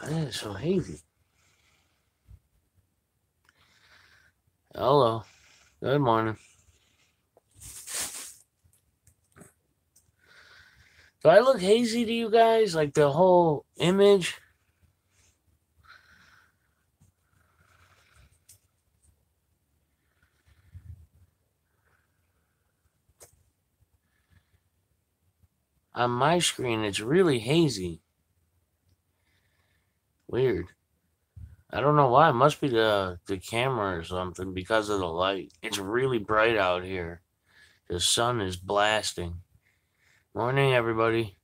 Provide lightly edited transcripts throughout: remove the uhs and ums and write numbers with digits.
It's so hazy. Hello. Good morning. Do I look hazy to you guys? Like the whole image? On my screen, it's really hazy. Weird. I don't know why. It must be the camera or something because of the light. It's really bright out here. The sun is blasting. Morning, everybody.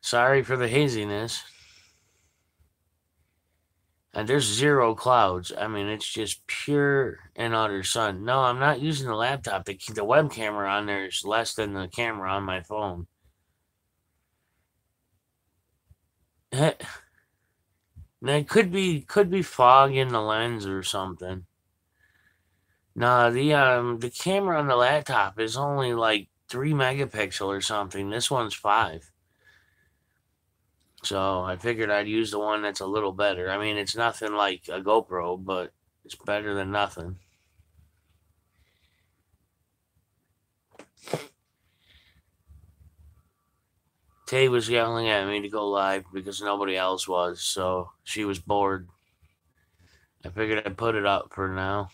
Sorry for the haziness. And there's zero clouds. I mean, it's just pure and utter sun. No, I'm not using the laptop. The web camera on there is less than the camera on my phone. That could be fog in the lens or something. No, the camera on the laptop is only like 3 megapixel or something. This one's 5. So I figured I'd use the one that's a little better. I mean, it's nothing like a GoPro, but it's better than nothing. Tay was yelling at me to go live because nobody else was, so she was bored. I figured I'd put it up for now.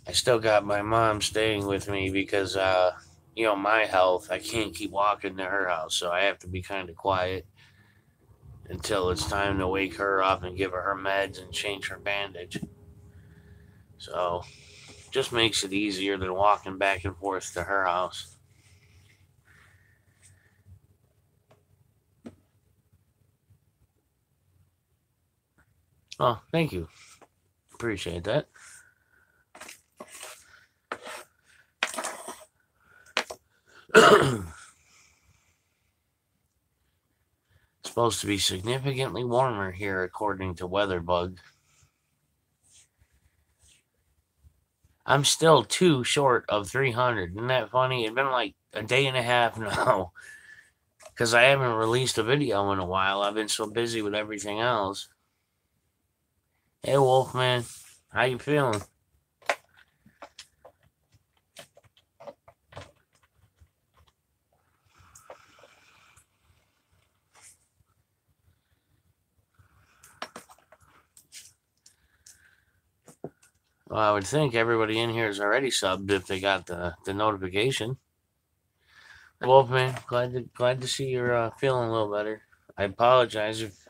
I still got my mom staying with me because, my health, I can't keep walking to her house, so I have to be kind of quiet until it's time to wake her up and give her meds and change her bandage. So, just makes it easier than walking back and forth to her house. Oh, thank you. Appreciate that. It's supposed to be significantly warmer here, according to WeatherBug. I'm still 2 short of 300. Isn't that funny? It's been like a day and a half now because I haven't released a video in a while. I've been so busy with everything else. Hey, Wolfman, how you feeling? Well, I would think everybody in here is already subbed if they got the notification. Wolfman, glad to see you're feeling a little better. I apologize if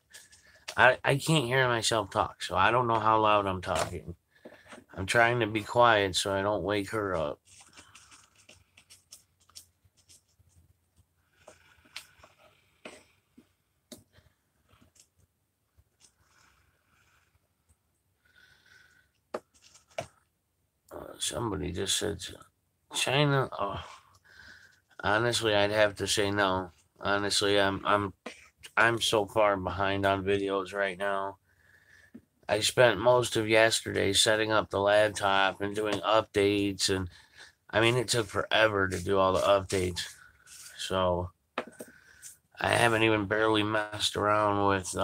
I can't hear myself talk, so I don't know how loud I'm talking. I'm trying to be quiet so I don't wake her up. Somebody just said China. Oh, honestly, I'd have to say no. Honestly, I'm so far behind on videos right now. I spent most of yesterday setting up the laptop and doing updates, and I mean it took forever to do all the updates. So I haven't even barely messed around with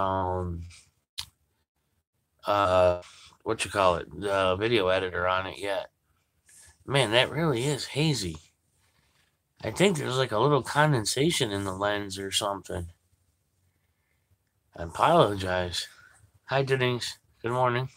uh what you call it, the video editor on it yet. Man, that really is hazy. I think there's like a little condensation in the lens or something. I apologize. Hi, Denise. Good morning.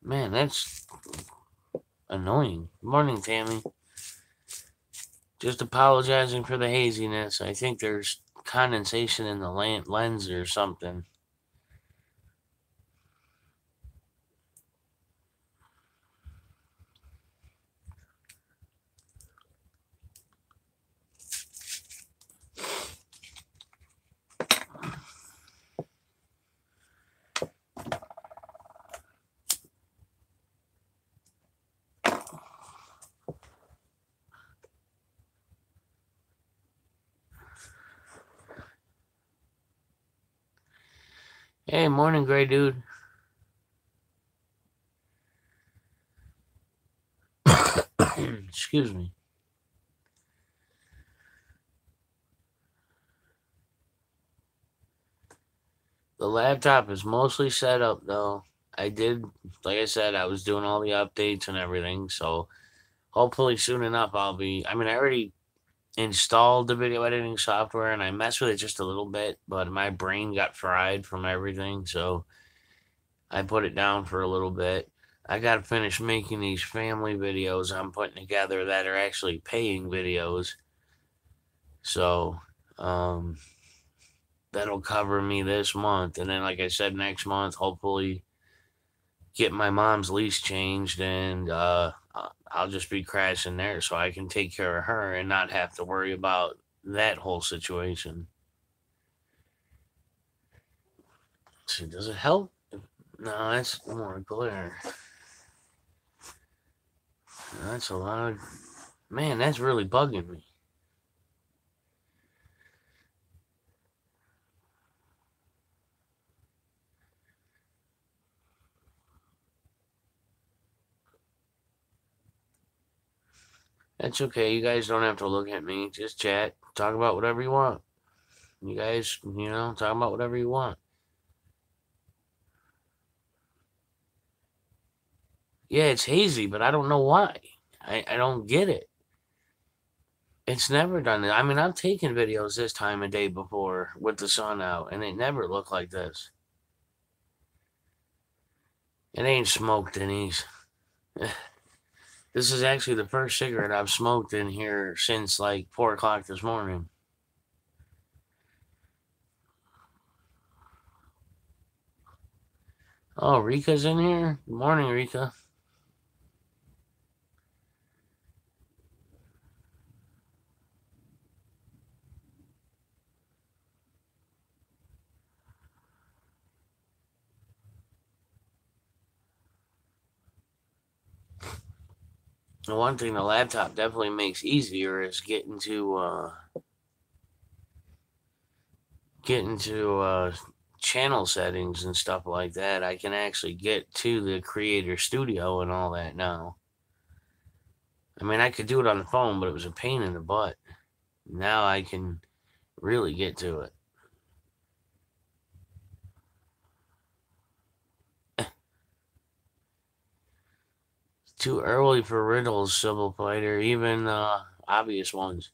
Man, that's annoying. Good morning, Tammy. Just apologizing for the haziness. I think there's condensation in the lens or something. Hey, morning, gray dude. Excuse me. The laptop is mostly set up, though. Like I said, I was doing all the updates and everything, so hopefully soon enough I already installed the video editing software and I messed with it just a little bit, but my brain got fried from everything, so I put it down for a little bit. I got to finish making these family videos I'm putting together that are actually paying videos. So, that'll cover me this month. And then, like I said, next month, hopefully get my mom's lease changed and I'll just be crashing there so I can take care of her and not have to worry about that whole situation. See, does it help? No, that's more glare. That's a lot of. Man, that's really bugging me. That's okay. You guys don't have to look at me. Just chat. Talk about whatever you want. You guys, talk about whatever you want. Yeah, it's hazy, but I don't know why. I don't get it. It's never done it. I mean, I've taken videos this time of day before with the sun out, and it never looked like this. It ain't smoked in these. This is actually the first cigarette I've smoked in here since like 4 o'clock this morning. Oh, Rika's in here? Good morning, Rika. The one thing the laptop definitely makes easier is getting to channel settings and stuff like that. I can actually get to the Creator Studio and all that now. I mean, I could do it on the phone, but it was a pain in the butt. Now I can really get to it. Too early for riddles, Civil Fighter, even obvious ones.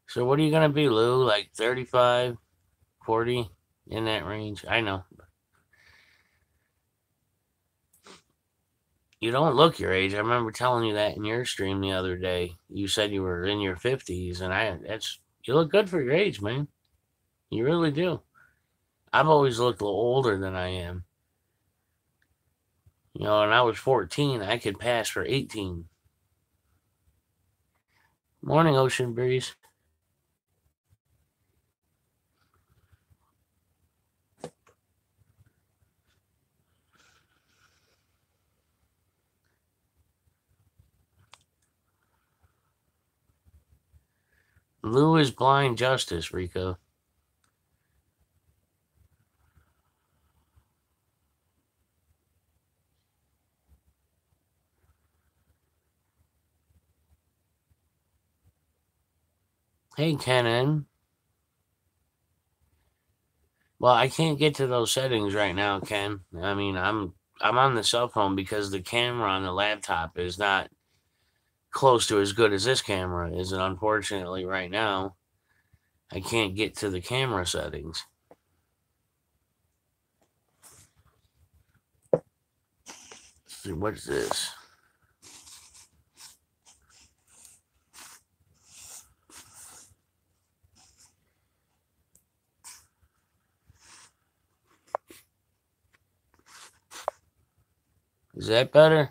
So what are you going to be, Lou? Like 35, 40, in that range? I know. You don't look your age. I remember telling you that in your stream the other day. You said you were in your 50s, and you look good for your age, man. You really do. I've always looked a little older than I am. When I was 14, I could pass for 18. Morning, Ocean Breeze. Lou is blind justice, Rico. Hey, Kenan. Well, I can't get to those settings right now, Ken. I mean, I'm on the cell phone because the camera on the laptop is not close to as good as this camera is, and unfortunately, right now, I can't get to the camera settings. Let's see, what's this? Is that better?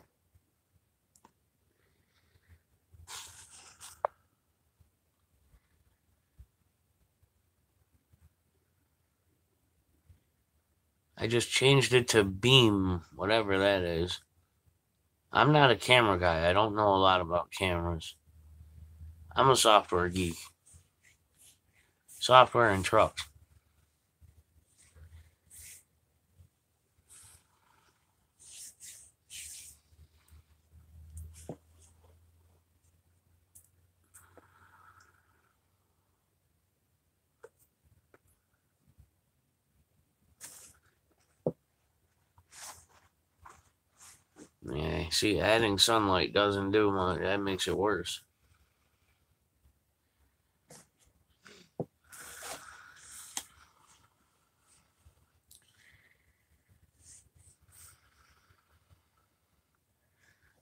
I just changed it to beam, whatever that is. I'm not a camera guy. I don't know a lot about cameras. I'm a software geek. Software and trucks. Yeah, see, adding sunlight doesn't do much. That makes it worse.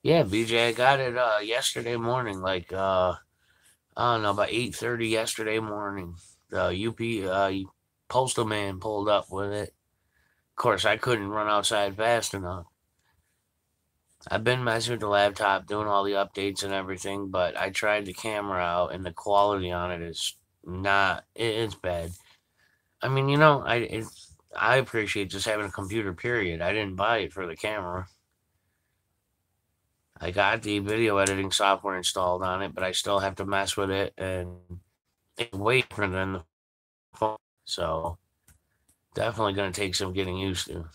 Yeah, BJ, I got it yesterday morning, like I don't know, about 8:30 yesterday morning. The UP postal man pulled up with it. Of course, I couldn't run outside fast enough. I've been messing with the laptop, doing all the updates and everything, but I tried the camera out, and the quality on it is not. It's bad. I mean, I appreciate just having a computer. Period. I didn't buy it for the camera. I got the video editing software installed on it, but I still have to mess with it, and it's way different than the phone. So definitely going to take some getting used to.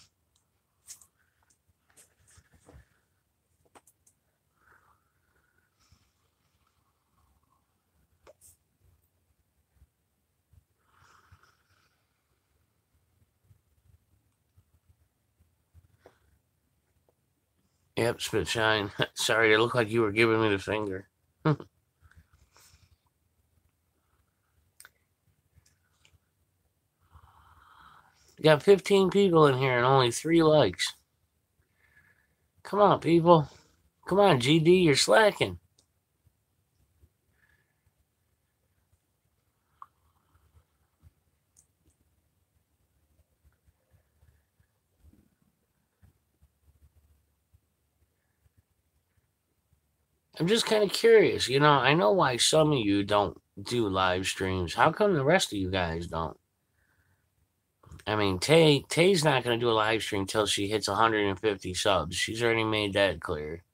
Yep, spit shine. Sorry, it looked like you were giving me the finger. You got 15 people in here and only 3 likes. Come on, people. Come on, GD, you're slacking. I'm just kind of curious. I know why some of you don't do live streams. How come the rest of you guys don't? I mean, Tay's not going to do a live stream till she hits 150 subs. She's already made that clear.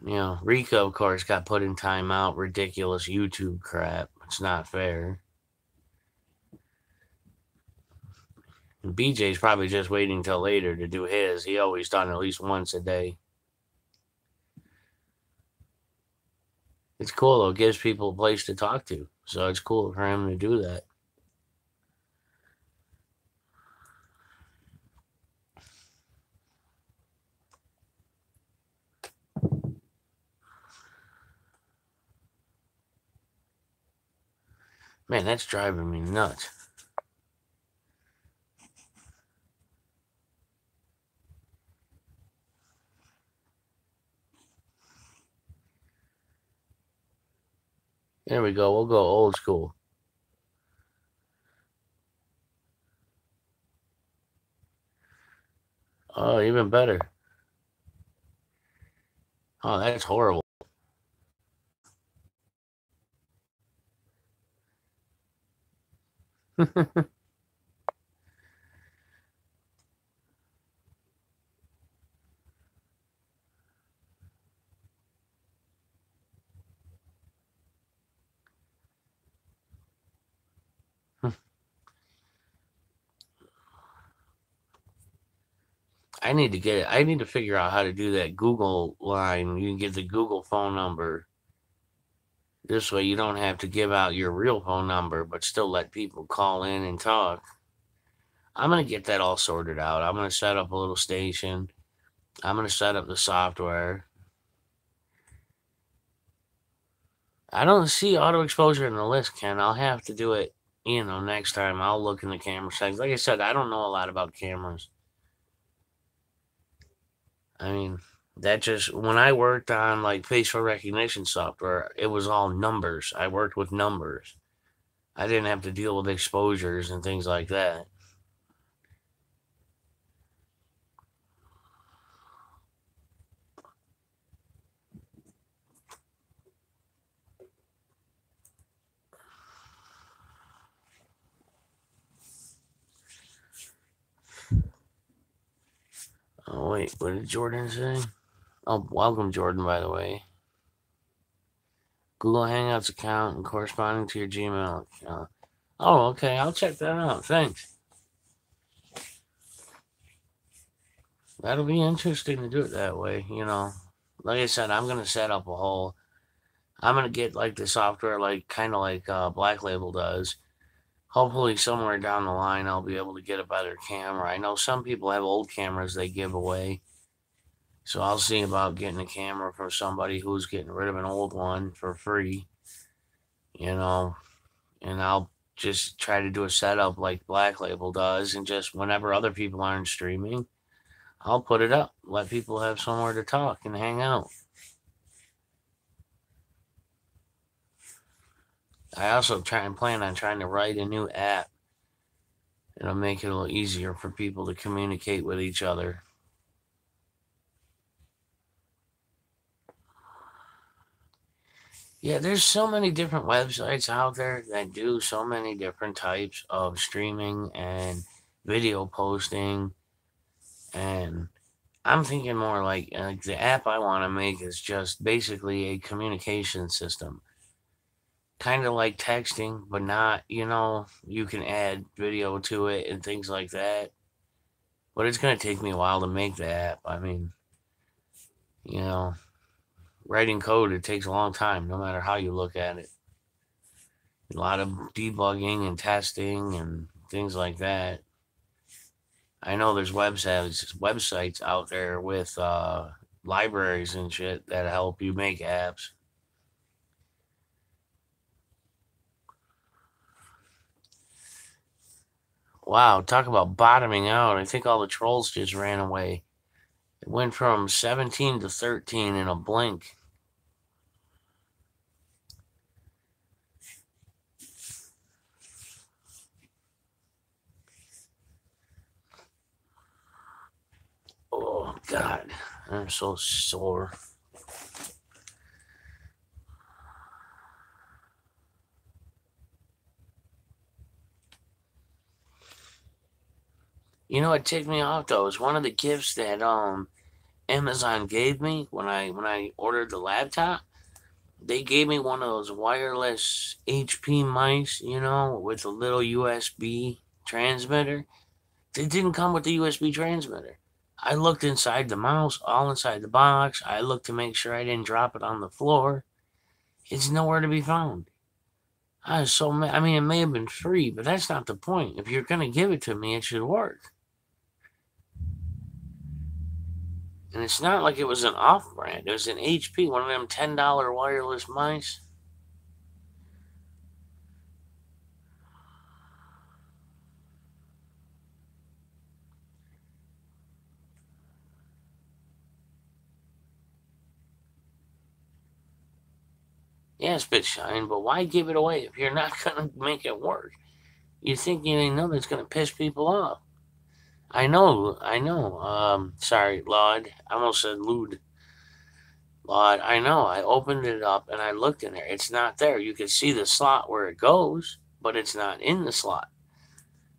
Rika, of course, got put in timeout. Ridiculous YouTube crap. It's not fair. And BJ's probably just waiting till later to do his. He always done at least once a day. It's cool, though. It gives people a place to talk to. So it's cool for him to do that. Man, that's driving me nuts. There we go. We'll go old school. Oh, even better. Oh, that's horrible. I need to get it. I need to figure out how to do that Google line. You can get the Google phone number. This way you don't have to give out your real phone number, but still let people call in and talk. I'm going to get that all sorted out. I'm going to set up a little station. I'm going to set up the software. I don't see auto exposure in the list, Ken. I'll have to do it, next time. I'll look in the camera settings. Like I said, I don't know a lot about cameras. I mean, when I worked on like facial recognition software, it was all numbers. I worked with numbers. I didn't have to deal with exposures and things like that. wait, what did Jordan say? Oh, welcome, Jordan, by the way. Google Hangouts account and corresponding to your Gmail account. Oh, okay. I'll check that out. Thanks. That'll be interesting to do it that way, you know. Like I said, I'm going to set up a whole... I'm going to get, like, the software, like, kind of like Black Label does. Hopefully, somewhere down the line, I'll be able to get a better camera. I know some people have old cameras they give away. So I'll see about getting a camera from somebody who's getting rid of an old one for free, you know, and I'll just try to do a setup like Black Label does, and just whenever other people aren't streaming, I'll put it up, let people have somewhere to talk and hang out. I also plan on trying to write a new app. It'll make it a little easier for people to communicate with each other. Yeah, there's so many different websites out there that do so many different types of streaming and video posting. And I'm thinking more like the app I want to make is just basically a communication system. Kind of like texting, but not, you know, you can add video to it and things like that. But it's going to take me a while to make the app. I mean, you know, writing code, it takes a long time, no matter how you look at it. A lot of debugging and testing and things like that. I know there's websites out there with libraries and shit that help you make apps. Wow, talk about bottoming out. I think all the trolls just ran away. It went from 17 to 13 in a blink. Oh, God. I'm so sore. You know what ticked me off though? It was one of the gifts that Amazon gave me when I ordered the laptop. They gave me one of those wireless HP mice, you know, with a little USB transmitter. It didn't come with the USB transmitter. I looked inside the mouse, all inside the box. I looked to make sure I didn't drop it on the floor. It's nowhere to be found. I was so mad. I mean, it may have been free, but that's not the point. If you're going to give it to me, it should work. And it's not like it was an off-brand. It was an HP, one of them $10 wireless mice. Yeah, spit shine, but why give it away if you're not going to make it work? You think you know that's going to piss people off. I know. Sorry, Lord. I almost said lewd. Lord, I know. I opened it up and I looked in there. It's not there. You can see the slot where it goes, but it's not in the slot.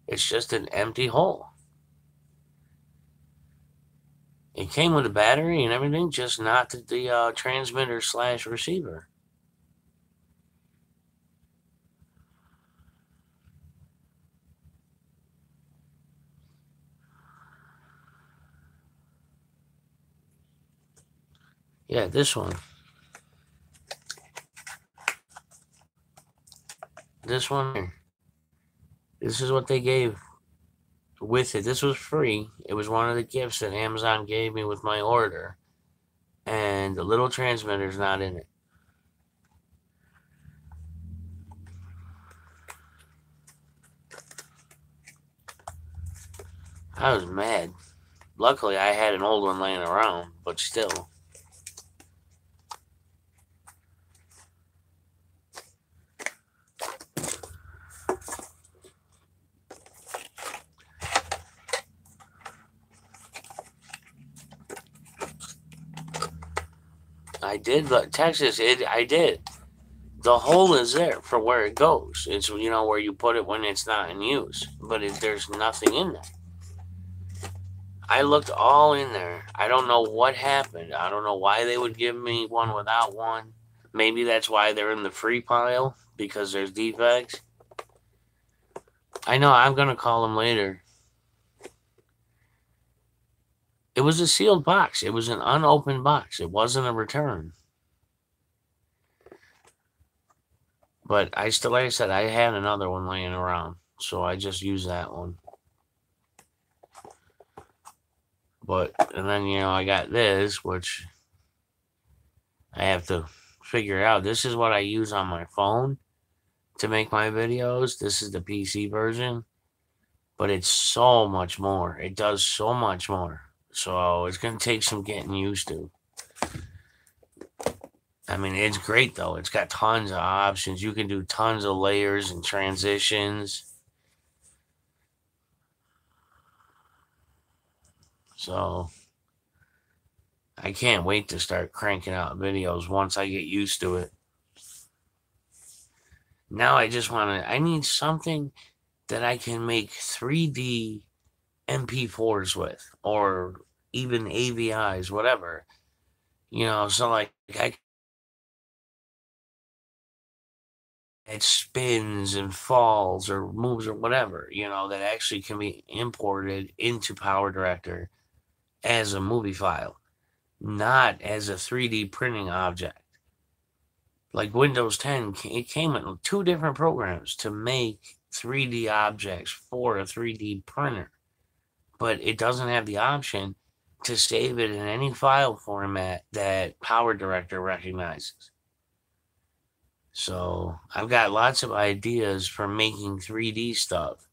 It's just an empty hole. It came with a battery and everything, just not the transmitter / receiver. Yeah, this one. This one here. This is what they gave with it. This was free. It was one of the gifts that Amazon gave me with my order. And the little transmitter's not in it. I was mad. Luckily, I had an old one laying around, but still. I did, but Texas, I did. The hole is there for where it goes. It's, you know, where you put it when it's not in use. But there's nothing in there. I looked all in there. I don't know what happened. I don't know why they would give me one without one. Maybe that's why they're in the free pile, because there's defects. I know, I'm going to call them later. It was a sealed box. It was an unopened box. It wasn't a return. But I still, like I said, I had another one laying around. So I just used that one. But, and then, you know, I got this, which I have to figure out. This is what I use on my phone to make my videos. This is the PC version. But it's so much more. It does so much more. So it's going to take some getting used to. I mean, it's great, though. It's got tons of options. You can do tons of layers and transitions. So I can't wait to start cranking out videos once I get used to it. Now I just want to, I need something that I can make 3D MP4s with, or even AVIs, whatever. You know, so like it spins and falls or moves or whatever, you know, that actually can be imported into PowerDirector as a movie file, not as a 3D printing object. Like Windows 10, it came in 2 different programs to make 3D objects for a 3D printer, but it doesn't have the option to save it in any file format that PowerDirector recognizes. So I've got lots of ideas for making 3D stuff,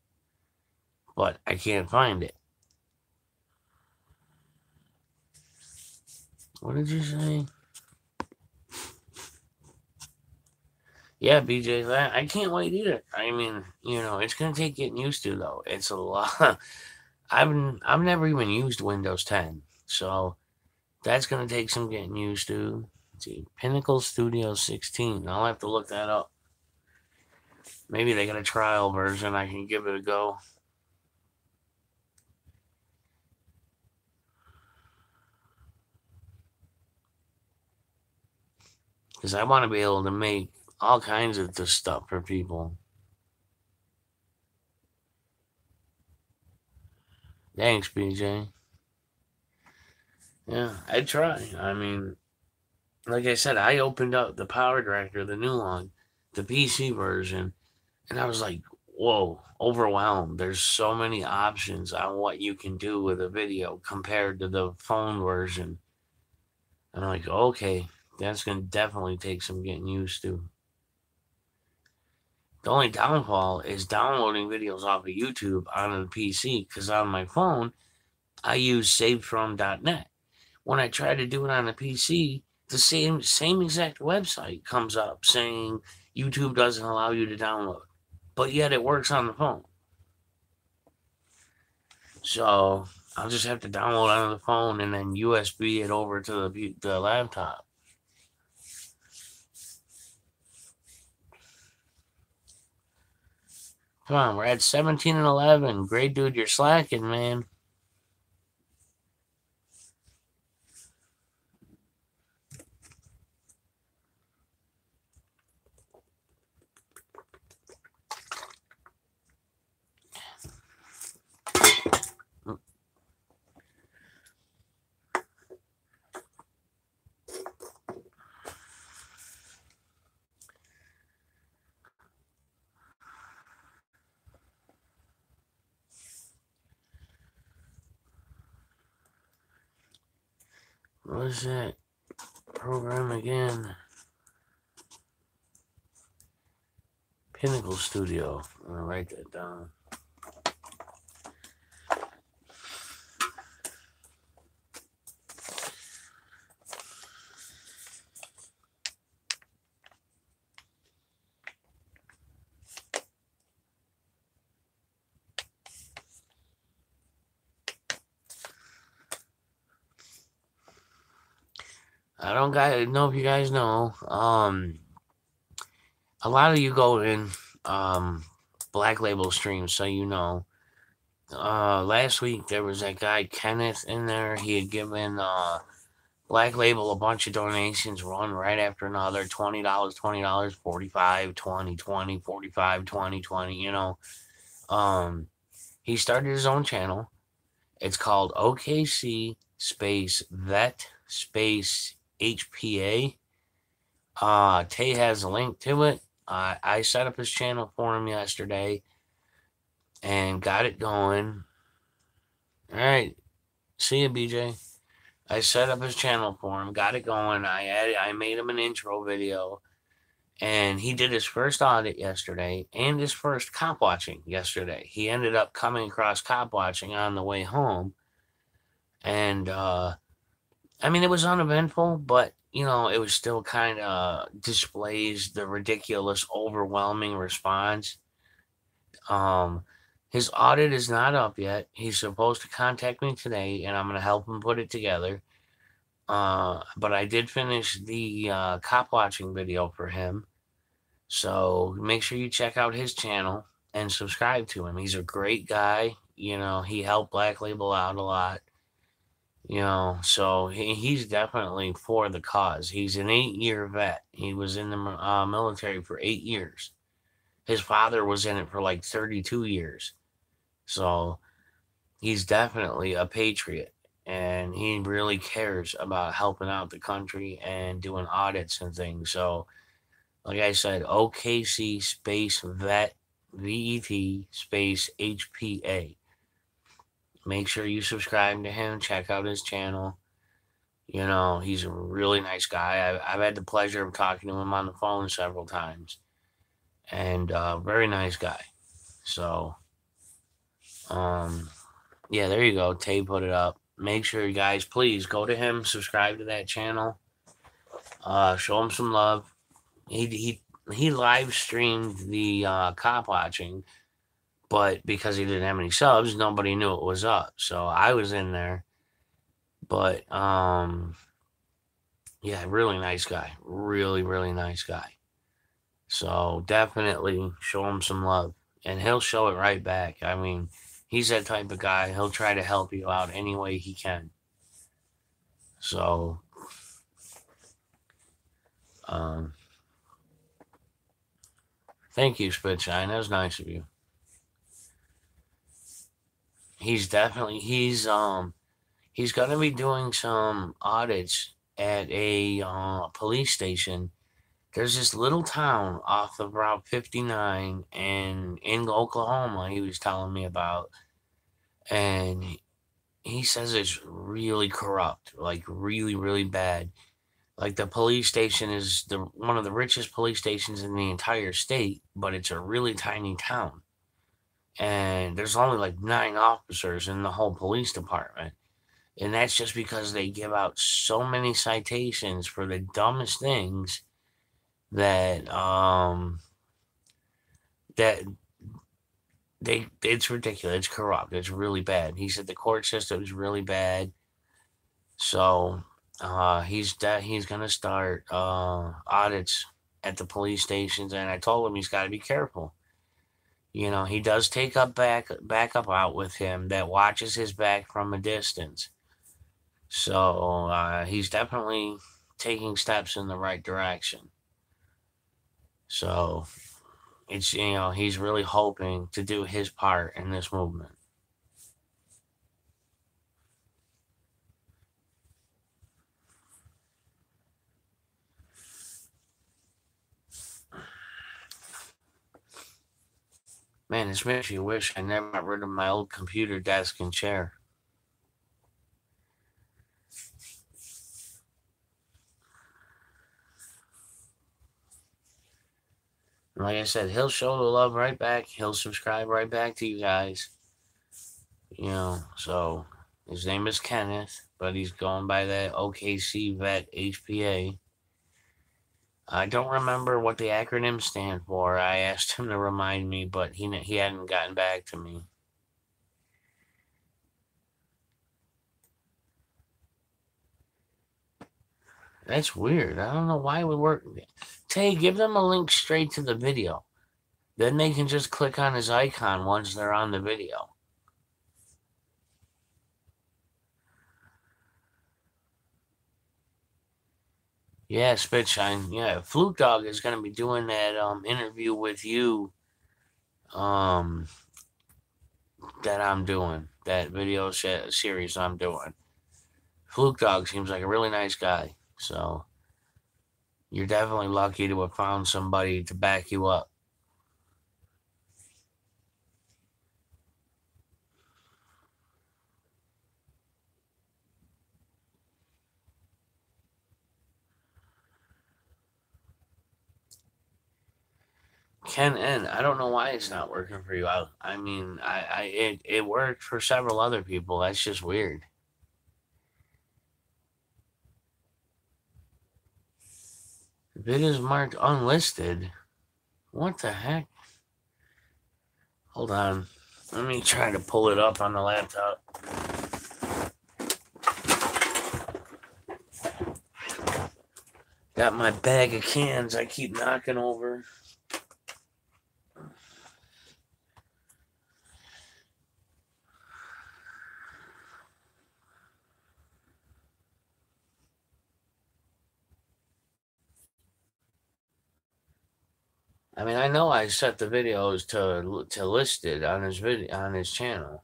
but I can't find it. What did you say? Yeah, BJ, I can't wait either. I mean, you know, it's gonna take getting used to, though. It's a lot. I've never even used Windows 10, so that's gonna take some getting used to. Let's see, Pinnacle Studio 16. I'll have to look that up. Maybe they got a trial version. I can give it a go. Because I want to be able to make all kinds of this stuff for people. Thanks, BJ. Yeah, I try. I mean, like I said, I opened up the PowerDirector, the new one, the PC version, and I was like, whoa, overwhelmed. There's so many options on what you can do with a video compared to the phone version. And I'm like, okay, that's going to definitely take some getting used to. The only downfall is downloading videos off of YouTube on the PC, because on my phone, I use savefrom.net. When I try to do it on the PC, the same exact website comes up saying YouTube doesn't allow you to download, but yet it works on the phone. So I'll just have to download on the phone and then USB it over to the laptop. Come on, we're at 17 and 11. Great, dude, you're slacking, man. What is that program again? Pinnacle Studio. I'm going to write that down. I don't know if you guys know. A lot of you go in Black Label streams, so you know. last week there was that guy Kenneth in there. He had given Black Label a bunch of donations, one right after another. $20, $20, 45, 20, 20, 45, 20, 20. You know, he started his own channel. It's called OKC space vet space HPA. Tay has a link to it. I set up his channel for him yesterday and got it going. All right, see you, BJ. I set up his channel for him, got it going. I made him an intro video, and he did his first audit yesterday and his first cop watching yesterday. He ended up coming across cop watching on the way home, and I mean, it was uneventful, but you know, it was still kind of displays the ridiculous, overwhelming response. Um, his audit is not up yet. He's supposed to contact me today, and I'm going to help him put it together. But I did finish the cop watching video for him. So make sure you check out his channel and subscribe to him. He's a great guy. You know, he helped Black Label out a lot. You know, so he's definitely for the cause. He's an 8-year vet. He was in the military for 8 years. His father was in it for like 32 years. So he's definitely a patriot. And he really cares about helping out the country and doing audits and things. So, like I said, OKC space vet, VET space HPA. Make sure you subscribe to him. Check out his channel. You know, he's a really nice guy. I've had the pleasure of talking to him on the phone several times. And very nice guy. So, yeah, there you go. Tay put it up. Make sure you guys, please go to him, subscribe to that channel, show him some love. He live streamed the cop watching, but because he didn't have any subs, nobody knew it was up. So I was in there, but yeah, really nice guy, really nice guy. So definitely show him some love, and he'll show it right back. I mean, he's that type of guy. He'll try to help you out any way he can. So, thank you, Spitshine. That was nice of you. He's definitely he's going to be doing some audits at a police station. There's this little town off of Route 59 and in Oklahoma he was telling me about, and he says it's really corrupt, like really bad. Like the police station is one of the richest police stations in the entire state, but it's a really tiny town. And there's only like 9 officers in the whole police department. And that's just because they give out so many citations for the dumbest things that it's ridiculous. It's corrupt. It's really bad. He said the court system is really bad. So he's gonna start audits at the police stations, and I told him he's got to be careful. You know, he does take up backup out with him that watches his back from a distance. So he's definitely taking steps in the right direction. So it's, you know, he's really hoping to do his part in this movement. Man, this makes you wish I never got rid of my old computer desk and chair. Like I said, he'll show the love right back. He'll subscribe right back to you guys. You know, so his name is Kenneth, but he's going by that OKC Vet HPA. I don't remember what the acronyms stand for. I asked him to remind me, but he hadn't gotten back to me. That's weird. I don't know why it would work. Tay, give them a link straight to the video. Then they can just click on his icon once they're on the video. Yeah, Spitshine. Yeah, Fluke Dog is gonna be doing that interview with you um that I'm doing. That video series I'm doing. Fluke Dog seems like a really nice guy. So you're definitely lucky to have found somebody to back you up. Ken N. I don't know why it's not working for you. I mean, it worked for several other people. That's just weird. If it is marked unlisted, what the heck? Hold on. Let me try to pull it up on the laptop. Got my bag of cans I keep knocking over. I mean, I know I set the videos to listed on his video on his channel.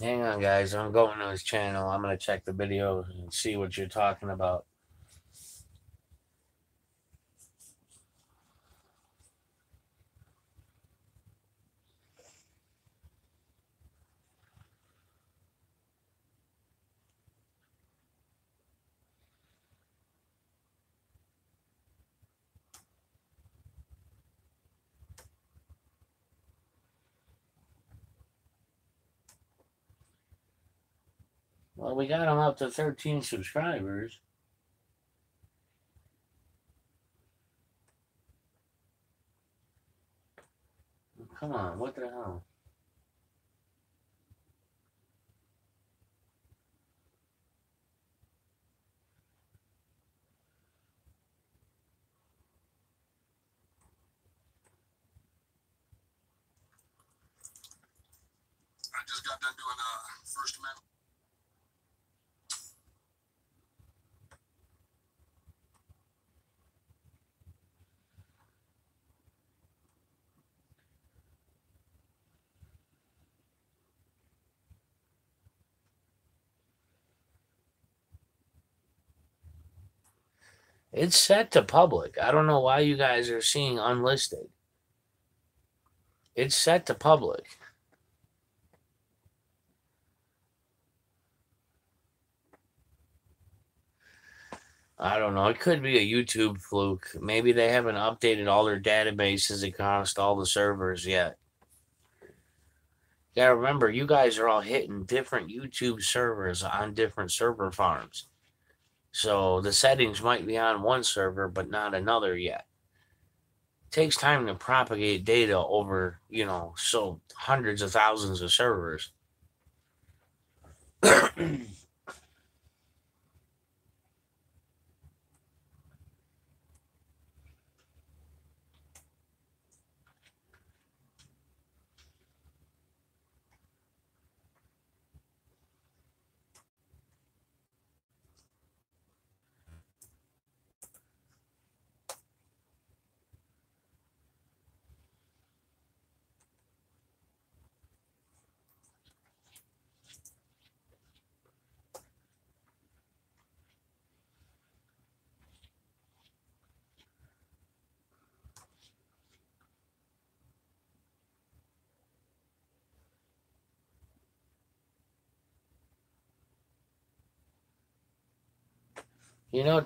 Hang on, guys. I'm going to his channel. I'm gonna check the video and see what you're talking about. Well, we got him up to 13 subscribers. Come on, what the hell? I just got done doing First Amendment. It's set to public. I don't know why you guys are seeing unlisted. It's set to public. I don't know. It could be a YouTube fluke. Maybe they haven't updated all their databases across all the servers yet. You gotta remember, you guys are all hitting different YouTube servers on different server farms. So the settings might be on one server, but not another yet. It takes time to propagate data over, so hundreds of thousands of servers.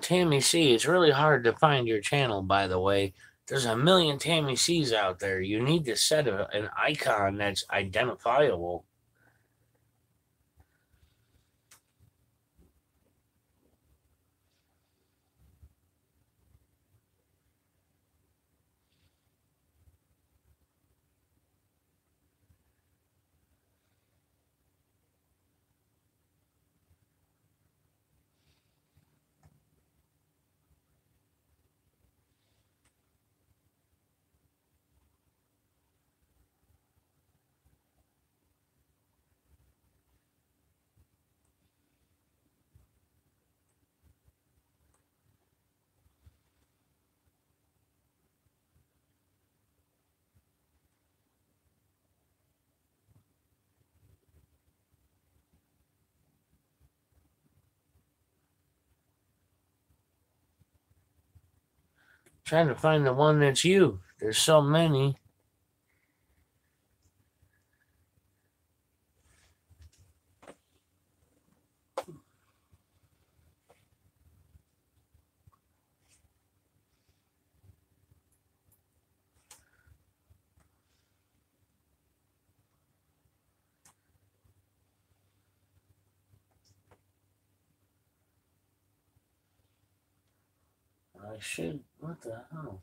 Tammy C, it's really hard to find your channel, by the way. There's a million Tammy C's out there. You need to set an icon that's identifiable. Trying to find the one that's you. There's so many. I should. What the hell?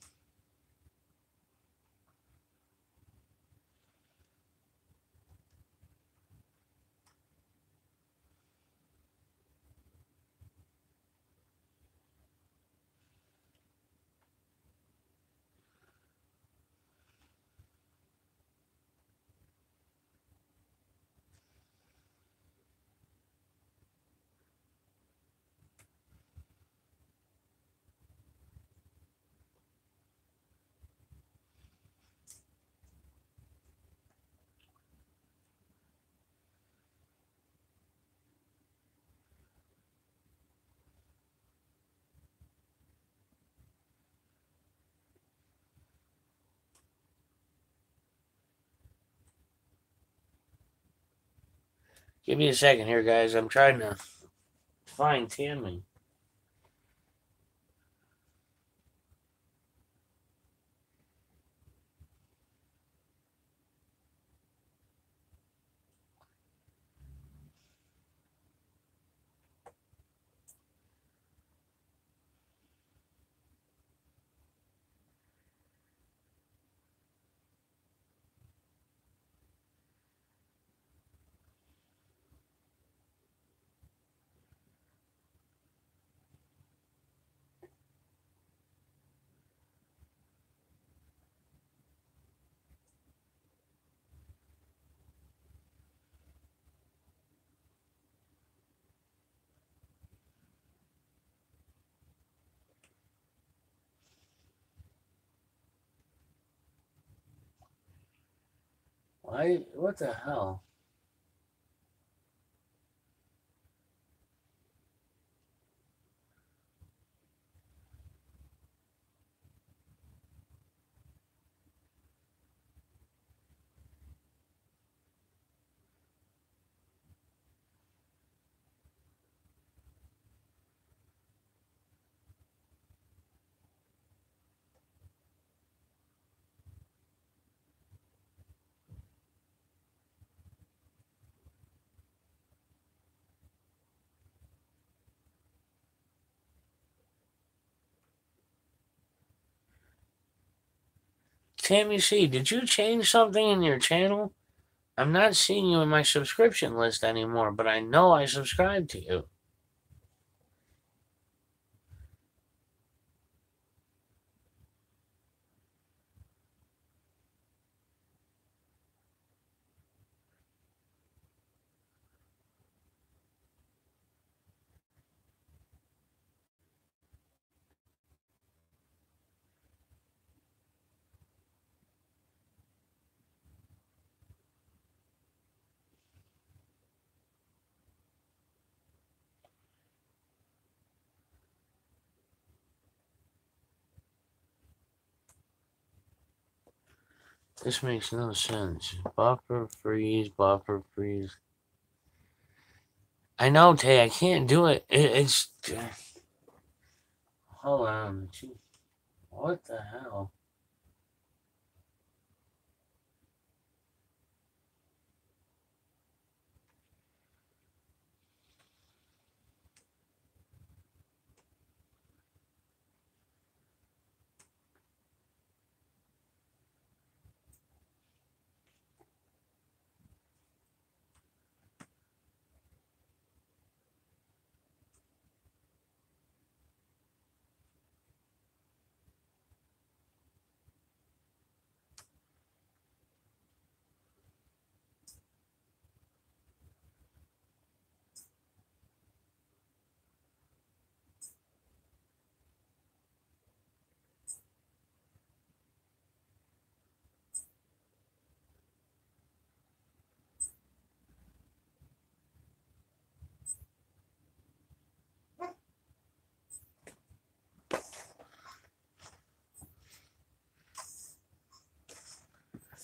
Give me a second here, guys. I'm trying to find Tammy. Why? What the hell? Tammy C, did you change something in your channel? I'm not seeing you in my subscription list anymore, but I know I subscribed to you. This makes no sense. Buffer freeze, buffer freeze. I know, Tay, I can't do it. It's. Hold on. What the hell?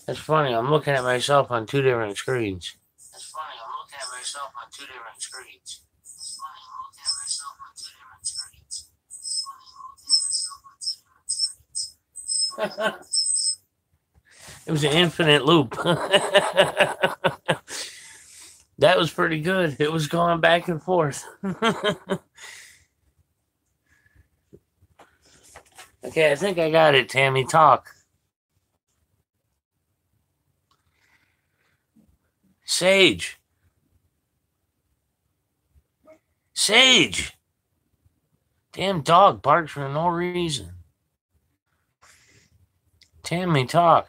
That's funny. I'm looking at myself on two different screens. That's funny. I'm looking at myself on two different screens. That's funny. I'm looking at myself on two different screens. That's funny. I'm looking at myself on two different screens. It was an infinite loop. That was pretty good. It was going back and forth. Okay, I think I got it, Tammy. Talk. Sage. Sage. Damn dog barks for no reason. Tammy, talk.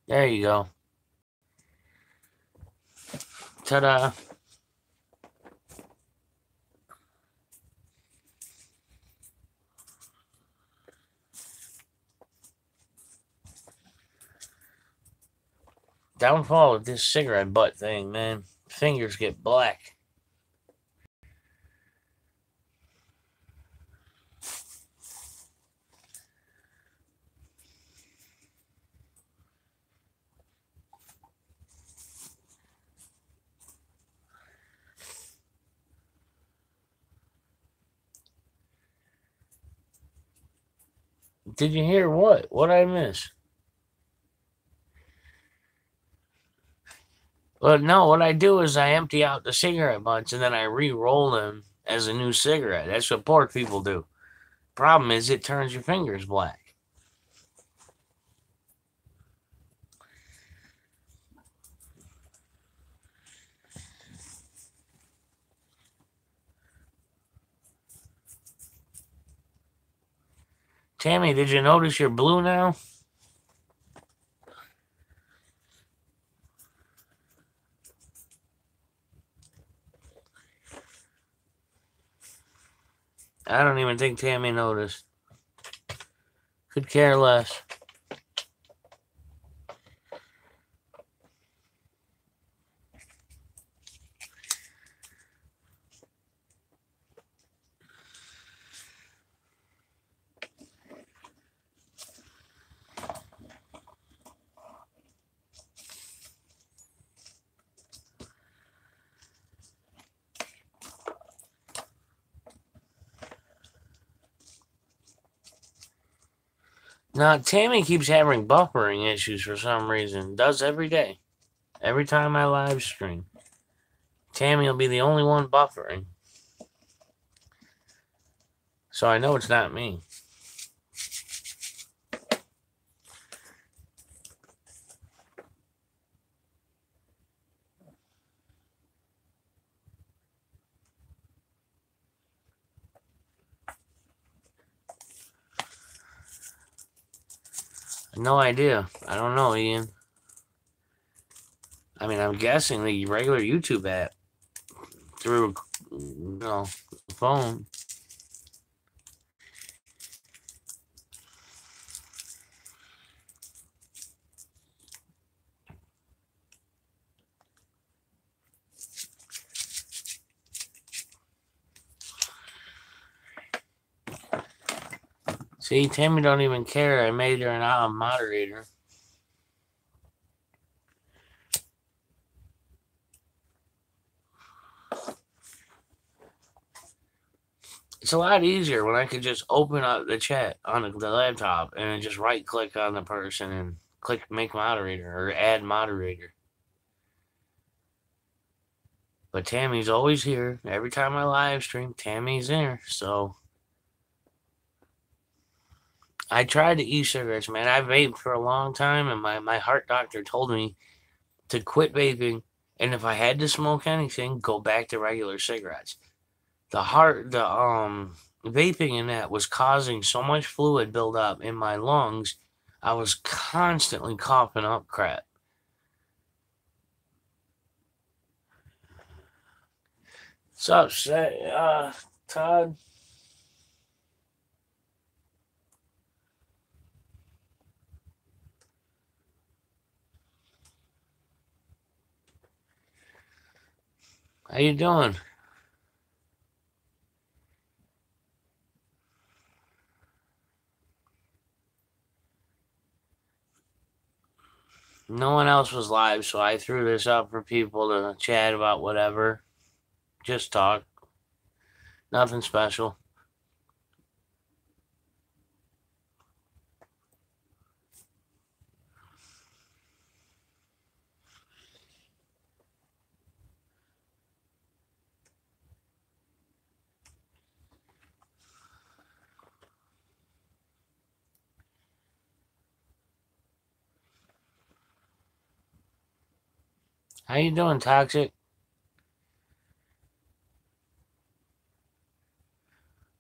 There you go. Ta-da. Downfall of this cigarette butt thing, man. Fingers get black. Did you hear what? What I miss? Well, no, what I do is I empty out the cigarette butts and then I re-roll them as a new cigarette. That's what poor people do. Problem is it turns your fingers black. Tammy, did you notice you're blue now? I don't even think Tammy noticed. Could care less. Now, Tammy keeps having buffering issues for some reason. Does every day. Every time I live stream. Tammy will be the only one buffering. So I know it's not me. No idea. I don't know, Ian. I mean, I'm guessing the regular YouTube app through, the phone. See, Tammy don't even care. I made her a moderator. It's a lot easier when I could just open up the chat on the laptop and just right click on the person and click make moderator or add moderator. But Tammy's always here. Every time I live stream, Tammy's there. So I tried the e-cigarettes, man. I vaped for a long time, and my heart doctor told me to quit vaping, and if I had to smoke anything, go back to regular cigarettes. The vaping in that was causing so much fluid buildup in my lungs. I was constantly coughing up crap. What's up, Todd? How you doing? No one else was live, so I threw this up for people to chat about whatever. Just talk. Nothing special. How you doing, Toxic?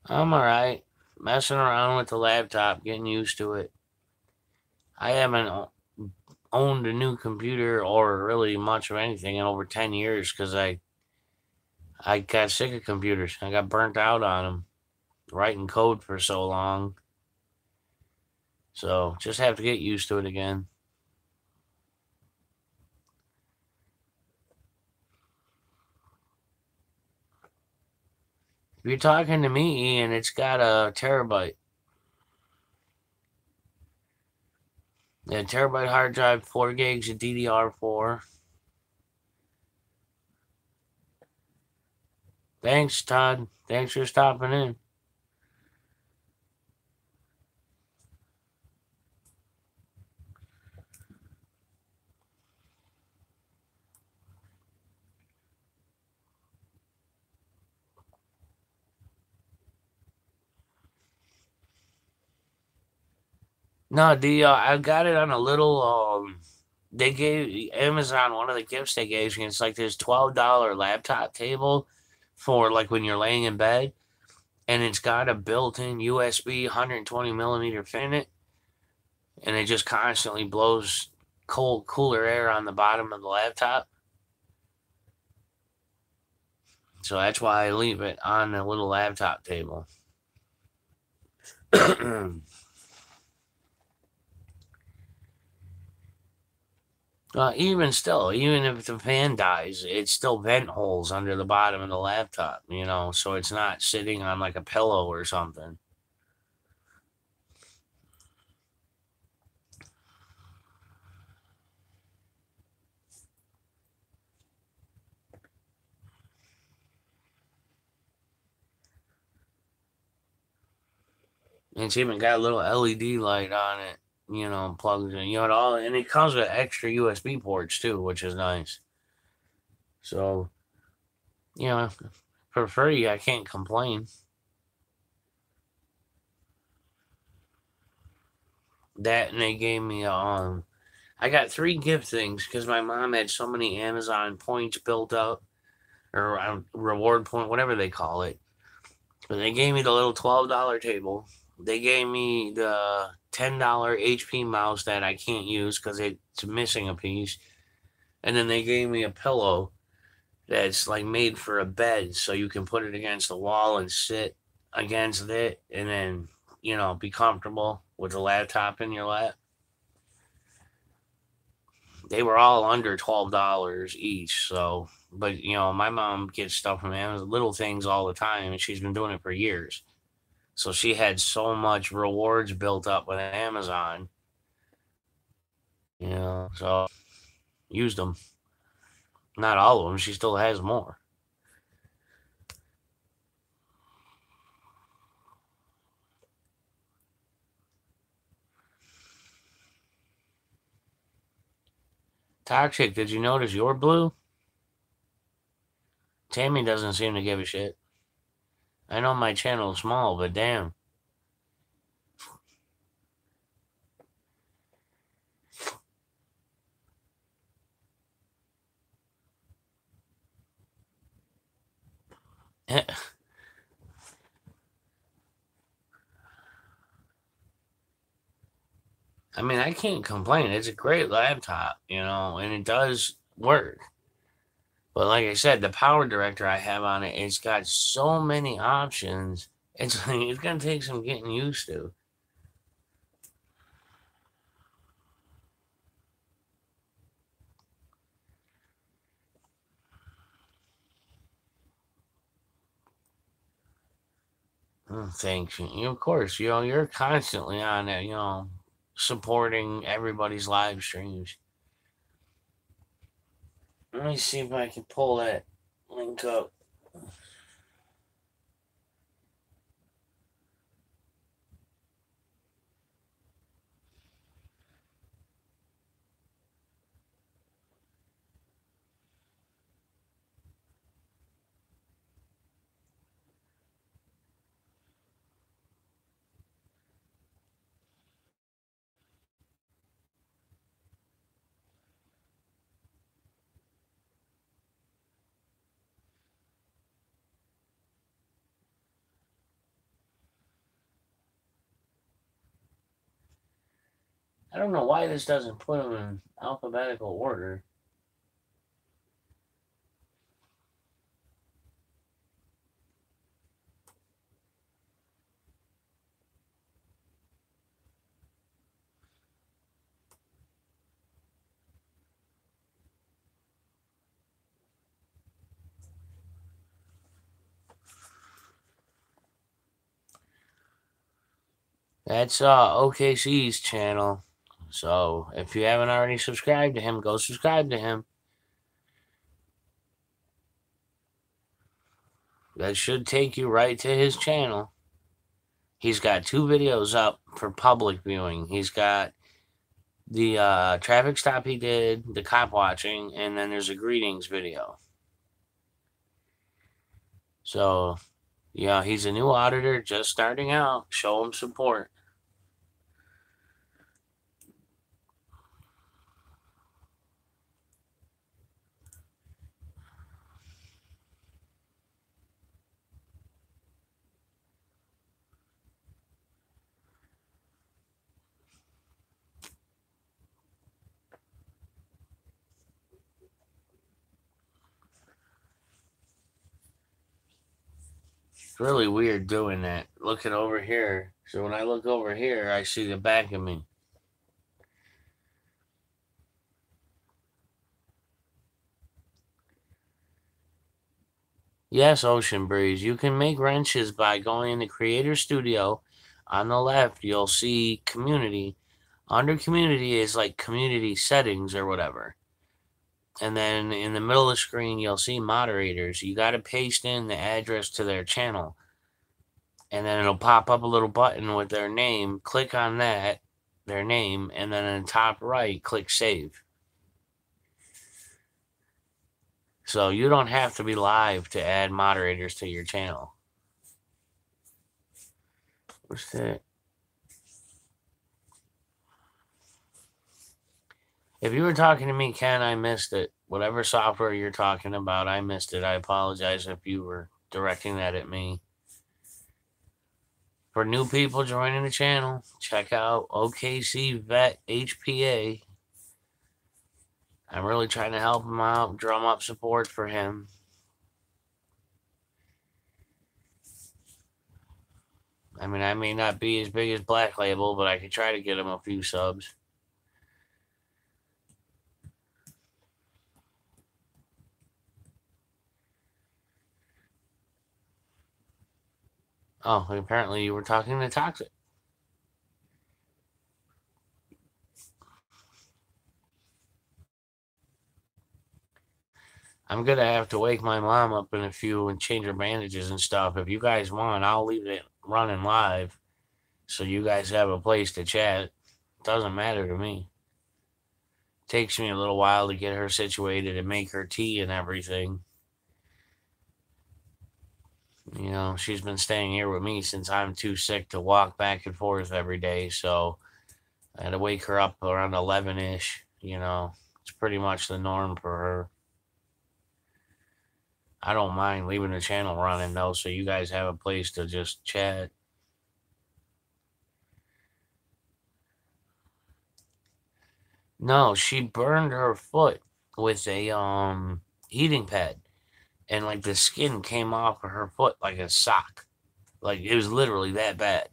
I'm alright. Messing around with the laptop, getting used to it. I haven't owned a new computer or really much of anything in over 10 years because I got sick of computers. I got burnt out on them, writing code for so long. So just have to get used to it again. If you're talking to me, Ian, it's got a terabyte. Yeah, terabyte hard drive, 4 gigs of DDR4. Thanks, Todd. Thanks for stopping in. No, I got it on a little they gave Amazon one of the gifts they gave me. It's like this $12 laptop table for like when you're laying in bed, and it's got a built-in USB 120 millimeter fan in it, and it just constantly blows cooler air on the bottom of the laptop. So that's why I leave it on the little laptop table. Even still, even if the fan dies, it's still vent holes under the bottom of the laptop, so it's not sitting on like a pillow or something. It's even got a little LED light on it, plugs in, it all, and it comes with extra USB ports too, which is nice. So, for free, I can't complain. That, and they gave me I got 3 gift things because my mom had so many Amazon points built up, or reward point, whatever they call it. But they gave me the little $12 table. They gave me the $10 HP mouse that I can't use because it's missing a piece. And then they gave me a pillow that's like made for a bed, so you can put it against the wall and sit against it, and then be comfortable with the laptop in your lap. They were all under $12 each. So, but my mom gets stuff from Amazon, little things all the time, and she's been doing it for years. So she had so much rewards built up with Amazon, so used them. Not all of them. She still has more. Toxic, did you notice you're blue? Tammy doesn't seem to give a shit. I know my channel's small, but damn. I mean, I can't complain. It's a great laptop, and it does work. But like I said, the power director I have on it, it's got so many options. It's like, it's gonna take some getting used to. Thanks. Of course, you're constantly on it, supporting everybody's live streams. Let me see if I can pull that link up. I don't know why this doesn't put them in alphabetical order. That's OKC's channel. So if you haven't already subscribed to him, go subscribe to him. That should take you right to his channel. He's got 2 videos up for public viewing. He's got the traffic stop he did, the cop watching, and then there's a greetings video. So, yeah, he's a new auditor just starting out. Show him support. It's really weird doing that. Looking over here. So when I look over here, I see the back of me. Yes, Ocean Breeze. You can make wrenches by going in the Creator Studio. On the left, you'll see Community. Under Community is like Community Settings or whatever. And then in the middle of the screen, you'll see Moderators. You got to paste in the address to their channel. And then it'll pop up a little button with their name. Click on that, their name, and then in the top right, click Save. So you don't have to be live to add moderators to your channel. What's that? If you were talking to me, Ken, I missed it. Whatever software you're talking about, I missed it. I apologize if you were directing that at me. For new people joining the channel, check out OKC Vet HPA. I'm really trying to help him out, drum up support for him. I mean, I may not be as big as Black Label, but I could try to get him a few subs. Oh, apparently you were talking to Toxic. I'm gonna have to wake my mom up in a few and change her bandages and stuff. If you guys want, I'll leave it running live so you guys have a place to chat. Doesn't matter to me. Takes me a little while to get her situated and make her tea and everything. You know, she's been staying here with me since I'm too sick to walk back and forth every day. So I had to wake her up around 11-ish. You know, it's pretty much the norm for her. I don't mind leaving the channel running, though, so you guys have a place to just chat. No, she burned her foot with a heating pad, and like the skin came off of her foot like a sock. Like it was literally that bad.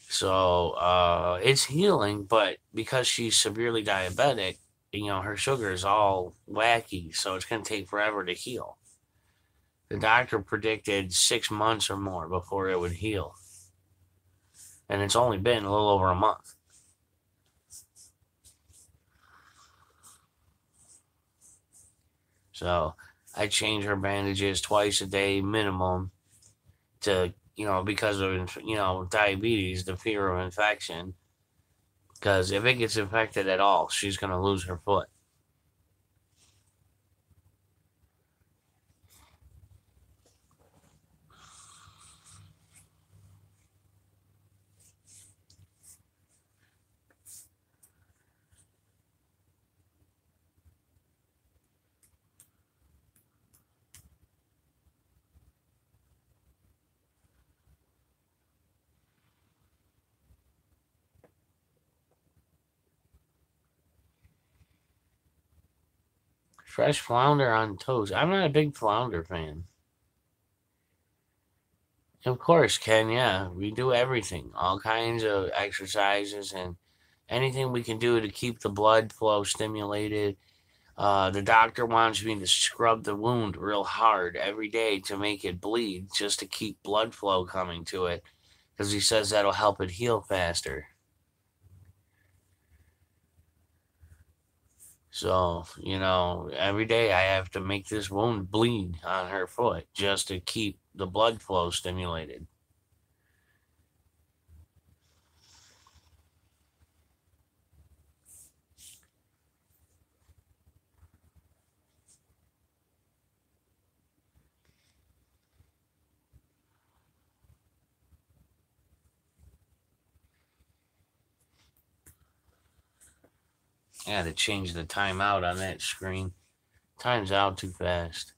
So it's healing, but because she's severely diabetic, you know, her sugar is all wacky, so it's gonna take forever to heal. The doctor predicted 6 months or more before it would heal. And it's only been a little over a month. So I change her bandages twice a day minimum to, because of, diabetes, the fear of infection. Because if it gets infected at all, she's going to lose her foot. Fresh flounder on toast. I'm not a big flounder fan. Of course, Ken, yeah. We do everything. All kinds of exercises and anything we can do to keep the blood flow stimulated. The doctor wants me to scrub the wound real hard every day to make it bleed, just to keep blood flow coming to it, because he says that'll help it heal faster. So, every day I have to make this wound bleed on her foot just to keep the blood flow stimulated. I had to change the timeout on that screen. Time's out too fast.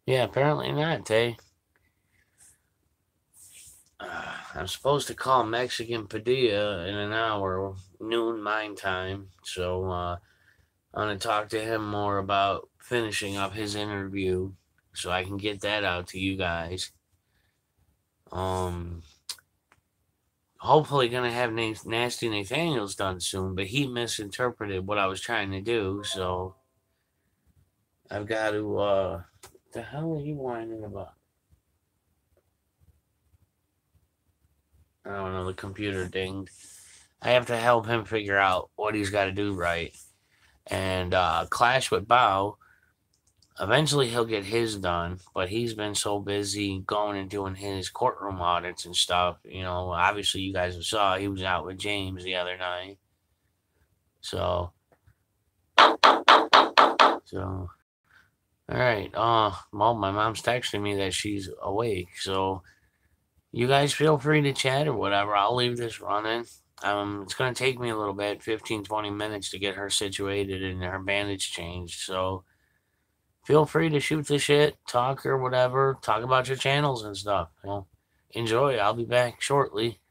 Yeah, apparently not, Tay. I'm supposed to call Mexican Padilla in an hour, noon mine time. So I'm going to talk to him more about finishing up his interview so I can get that out to you guys. Hopefully going to have Nasty Nathaniels done soon, but he misinterpreted what I was trying to do, so I've got to, what the hell are you whining about? I don't know, the computer dinged. I have to help him figure out what he's got to do right. And Clash with Bao, eventually he'll get his done, but he's been so busy going and doing his courtroom audits and stuff. Obviously you guys saw he was out with James the other night. So, all right. Well, my mom's texting me that she's awake, so you guys feel free to chat or whatever. I'll leave this running. It's going to take me a little bit, 15, 20 minutes to get her situated and her bandage changed. So feel free to shoot the shit, talk or whatever, talk about your channels and stuff. Enjoy. I'll be back shortly.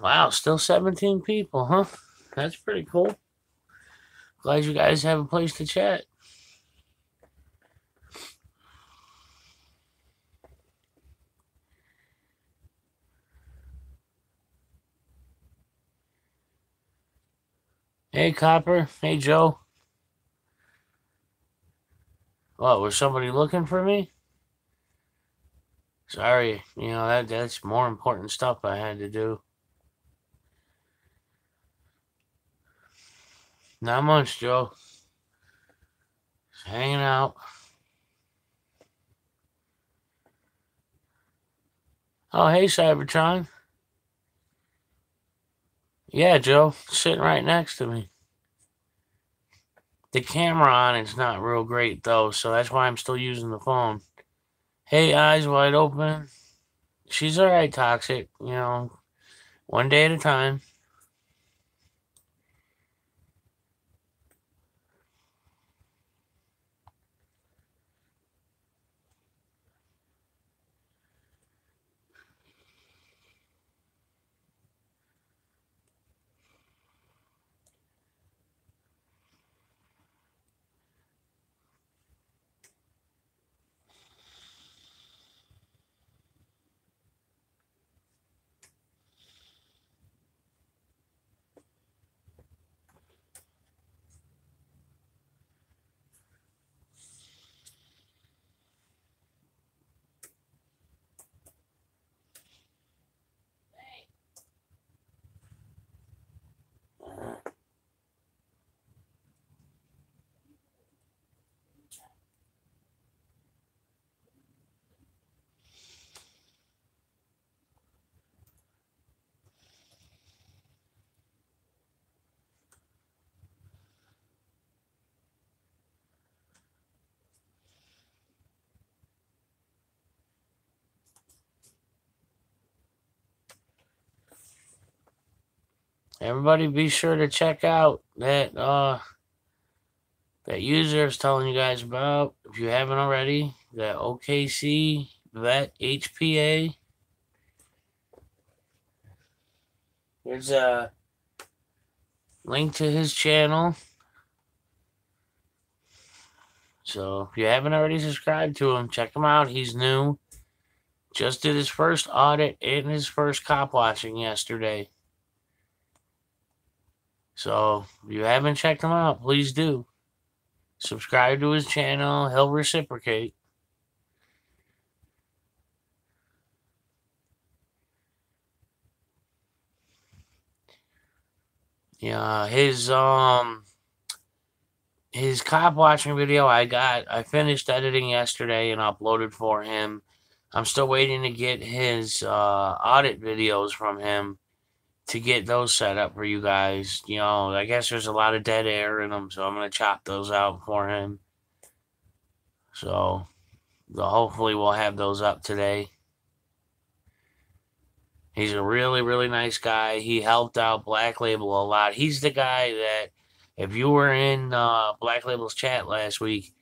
Wow, still 17 people, huh? That's pretty cool. Glad you guys have a place to chat. Hey, Copper. Hey, Joe. What, was somebody looking for me? Sorry, that's more important stuff I had to do. Not much, Joe. Just hanging out. Oh, hey, Cybertron. Yeah, Joe, sitting right next to me. The camera on it's not real great, though, so that's why I'm still using the phone. Hey, eyes wide open. She's alright, Toxic. One day at a time. Everybody be sure to check out that user I was telling you guys about. If you haven't already, that OKC Vet HPA. There's a link to his channel. So if you haven't already subscribed to him, check him out. He's new. Just did his first audit and his first cop watching yesterday. So if you haven't checked him out, please do. Subscribe to his channel. He'll reciprocate. Yeah, his cop watching video I finished editing yesterday and uploaded for him. I'm still waiting to get his audit videos from him to get those set up for you guys. I guess there's a lot of dead air in them, so I'm going to chop those out for him. So hopefully we'll have those up today. He's a really, really nice guy. He helped out Black Label a lot. He's the guy that, if you were in Black Label's chat last week,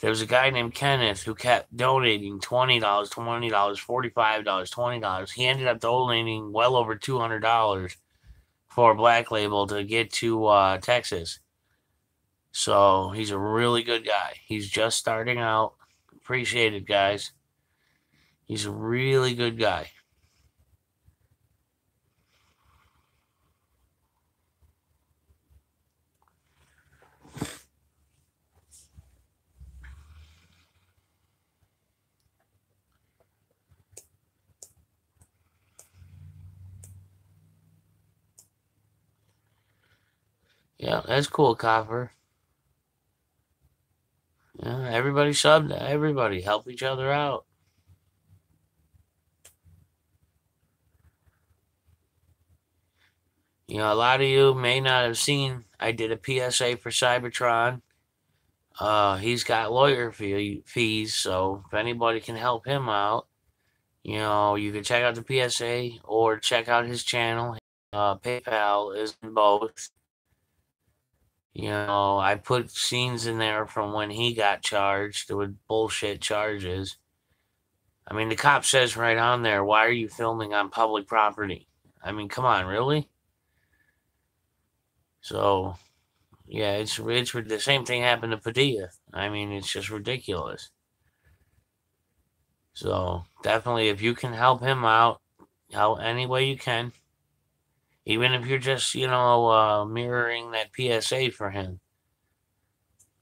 there was a guy named Kenneth who kept donating $20, $20, $45, $20. He ended up donating well over $200 for Black Label to get to Texas. So he's a really good guy. He's just starting out. Appreciate it, guys. He's a really good guy. Yeah, that's cool, Copper. Yeah, everybody sub to everybody. Help each other out. A lot of you may not have seen, I did a PSA for Cybertron. He's got lawyer fees, so if anybody can help him out, you can check out the PSA or check out his channel. PayPal is in both. I put scenes in there from when he got charged with bullshit charges. I mean, the cop says right on there, "Why are you filming on public property?" I mean, come on, really? So yeah, it's the same thing happened to Padilla. I mean, it's just ridiculous. So definitely, if you can help him out, how any way you can, even if you're just mirroring that PSA for him,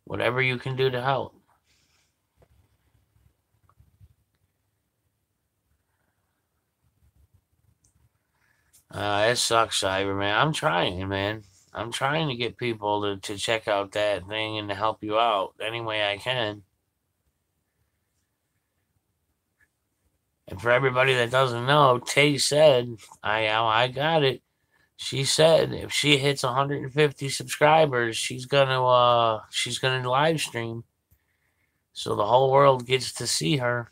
whatever you can do to help. It sucks, Cyberman. I'm trying, man. I'm trying to get people to check out that thing and to help you out any way I can. And for everybody that doesn't know, Tay said, I got it. She said if she hits 150 subscribers, she's gonna live stream, so the whole world gets to see her.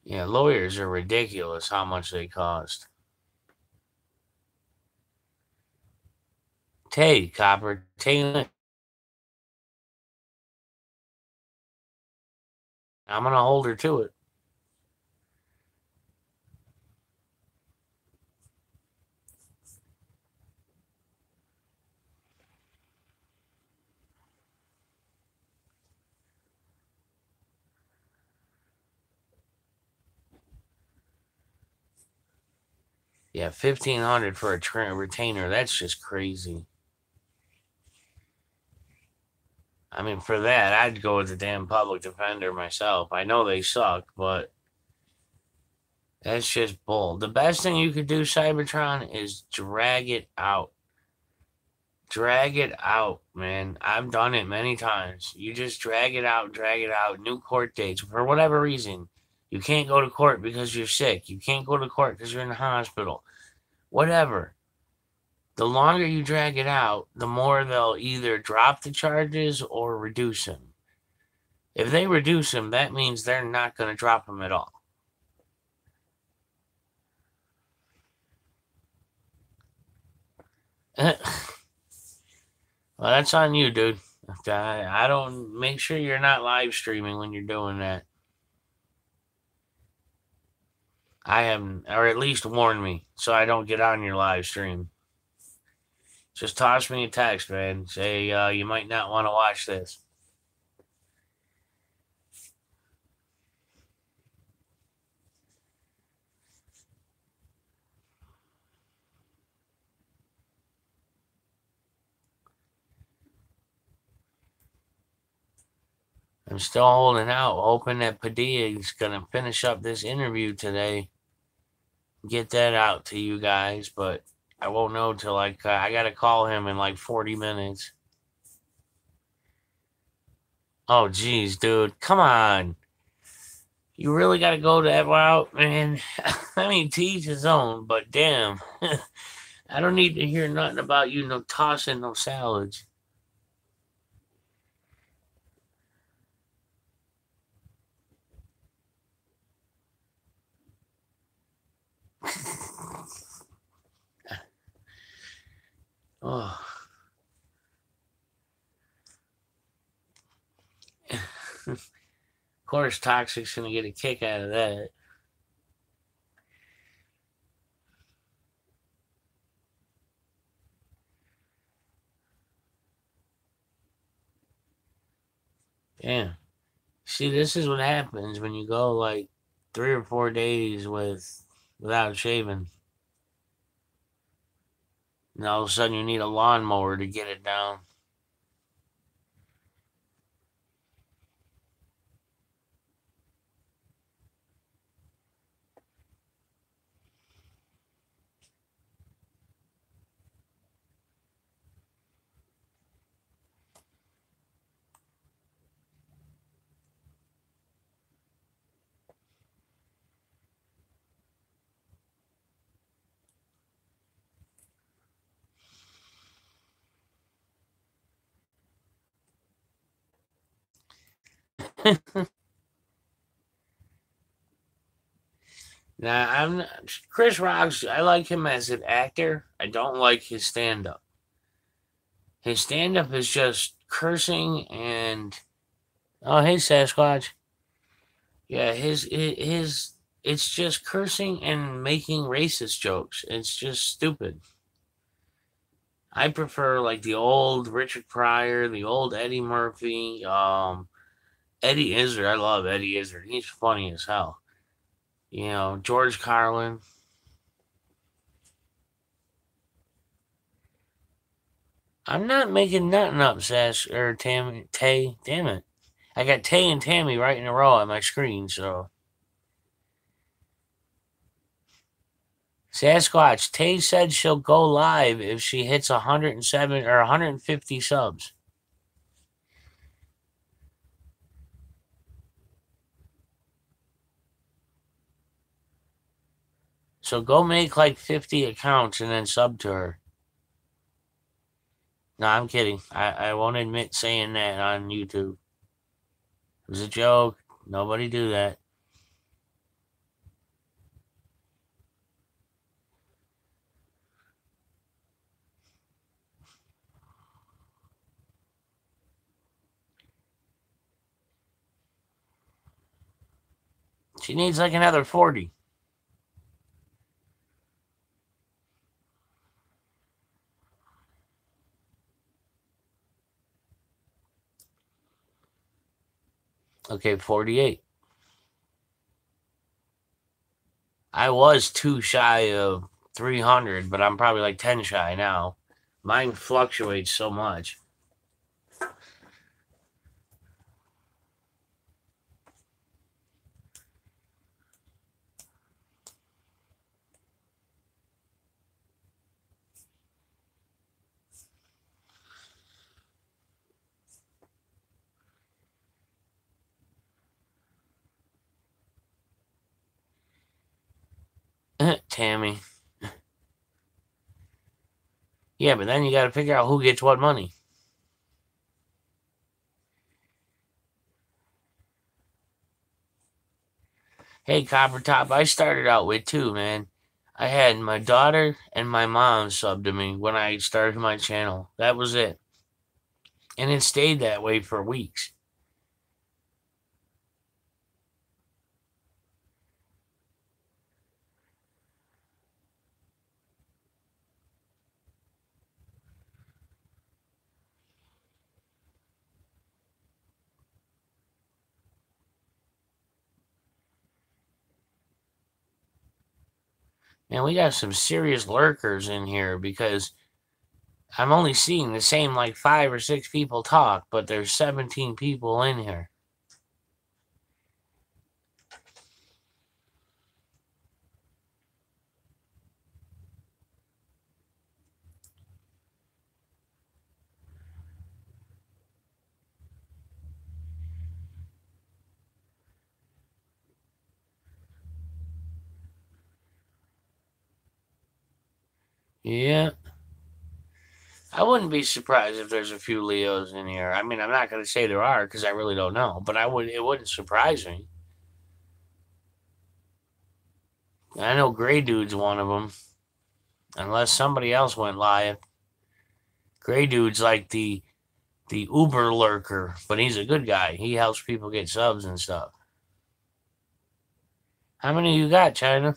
Yeah, lawyers are ridiculous how much they cost. Tay Copper Tay, I'm gonna hold her to it. Yeah, 1,500 for a retainer. That's just crazy. I mean, for that, I'd go with the damn public defender myself. I know they suck, but that's just bull. The best thing you could do, Cybertron, is drag it out. Drag it out, man. I've done it many times. You just drag it out, new court dates for whatever reason. You can't go to court because you're sick. You can't go to court because you're in the hospital. Whatever. The longer you drag it out, the more they'll either drop the charges or reduce them. If they reduce them, that means they're not going to drop them at all. Well, that's on you, dude. I don't make sure you're not live streaming when you're doing that. I am, or at least warn me so I don't get on your live stream. Just toss me a text, man. Say you might not want to watch this. I'm still holding out, hoping that Padilla is going to finish up this interview today. Get that out to you guys, but I won't know till I got to call him in like 40 minutes. Oh, geez, dude. Come on. You really got to go that route, man. I mean, to each his own, but damn. I don't need to hear nothing about you no tossing no salads. Oh. Of course, Toxic's going to get a kick out of that. Yeah. See, this is what happens when you go like 3 or 4 days without shaving. And all of a sudden you need a lawnmower to get it down. Now, Chris Rock's. I like him as an actor. I don't like his stand up. His stand up is just cursing and oh hey Sasquatch. Yeah, his it's just cursing and making racist jokes. It's just stupid. I prefer like the old Richard Pryor, the old Eddie Murphy, Eddie Izzard. I love Eddie Izzard. He's funny as hell. You know, George Carlin. I'm not making nothing up, Sass or Tammy Tay. Damn it. I got Tay and Tammy right in a row on my screen, so Sasquatch, Tay said she'll go live if she hits 107 or 150 subs. So go make like 50 accounts and then sub to her. No, I'm kidding. I won't admit saying that on YouTube. It was a joke. Nobody do that. She needs like another 40. Okay, 48. I was too shy of 300, but I'm probably like 10 shy now. Mine fluctuates so much. Tammy. Yeah, but then you got to figure out who gets what money. Hey, Copper Top, I started out with two, man. I had my daughter and my mom sub to me when I started my channel. That was it. And it stayed that way for weeks. And we got some serious lurkers in here because I'm only seeing the same like 5 or 6 people talk, but there's 17 people in here. Yeah. I wouldn't be surprised if there's a few Leos in here. I mean, I'm not going to say there are because I really don't know, but it wouldn't surprise me. I know Gray Dude's one of them, unless somebody else went live. Gray Dude's like the Uber lurker, but he's a good guy. He helps people get subs and stuff. How many you got, China?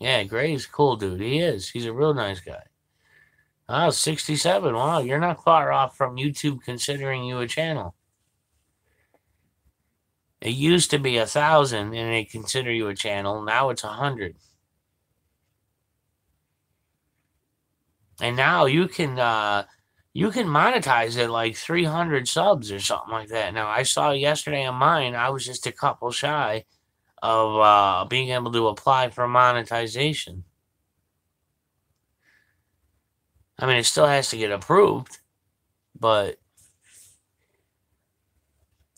Yeah, Gray's a cool dude. He is. He's a real nice guy. Oh, 67. Wow, you're not far off from YouTube considering you a channel. It used to be 1,000 and they consider you a channel. Now it's 100. And now you can monetize it like 300 subs or something like that. Now I saw yesterday on mine, I was just a couple shy of being able to apply for monetization. I mean, it still has to get approved, but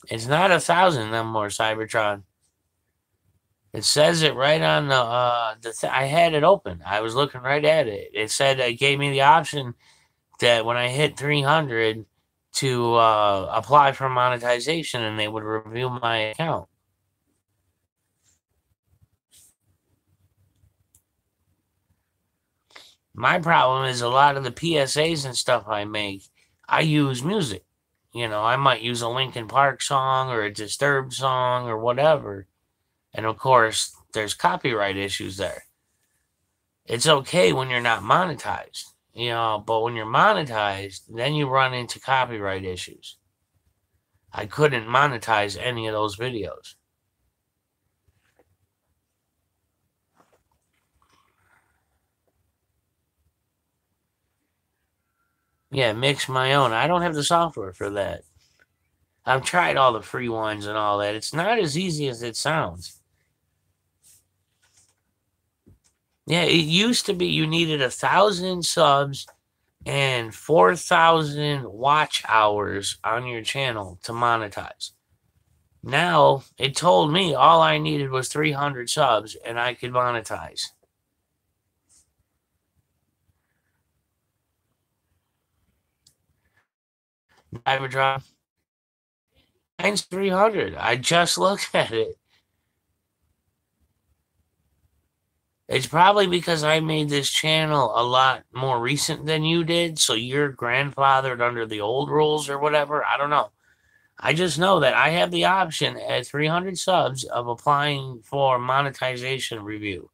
it's not 1,000 no more, Cybertron. It says it right on I had it open. I was looking right at it. It said it gave me the option that when I hit 300 to apply for monetization and they would review my account. My problem is a lot of the PSAs and stuff I make, I use music. You know, I might use a Linkin Park song or a Disturbed song or whatever. And of course, there's copyright issues there. It's okay when you're not monetized, you know, but when you're monetized, then you run into copyright issues. I couldn't monetize any of those videos. Yeah, mix my own. I don't have the software for that. I've tried all the free ones and all that. It's not as easy as it sounds. Yeah, it used to be you needed 1,000 subs and 4,000 watch hours on your channel to monetize. Now, it told me all I needed was 300 subs and I could monetize. Cybertron, mine's 300. I just looked at it. It's probably because I made this channel a lot more recent than you did, so you're grandfathered under the old rules or whatever. I don't know. I just know that I have the option at 300 subs of applying for monetization review.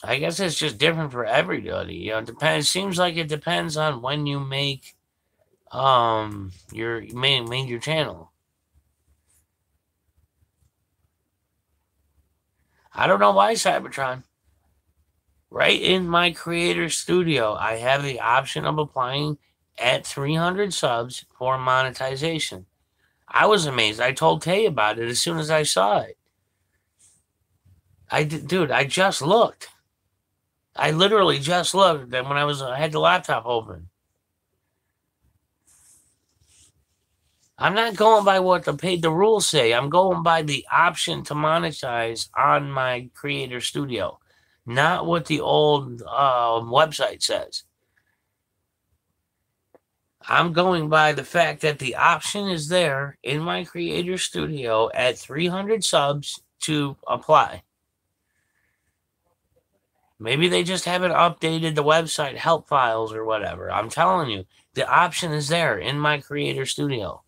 I guess it's just different for everybody. You know, it depends. Seems like it depends on when you make your made your channel. I don't know why, Cybertron. Right in my creator studio, I have the option of applying at 300 subs for monetization. I was amazed. I told Tay about it as soon as I saw it. Dude, I just looked. I literally just looked and when I had the laptop open. I'm not going by what the rules say. I'm going by the option to monetize on my creator studio, not what the old website says. I'm going by the fact that the option is there in my creator studio at 300 subs to apply. Maybe they just haven't updated the website help files or whatever. I'm telling you, the option is there in my creator studio.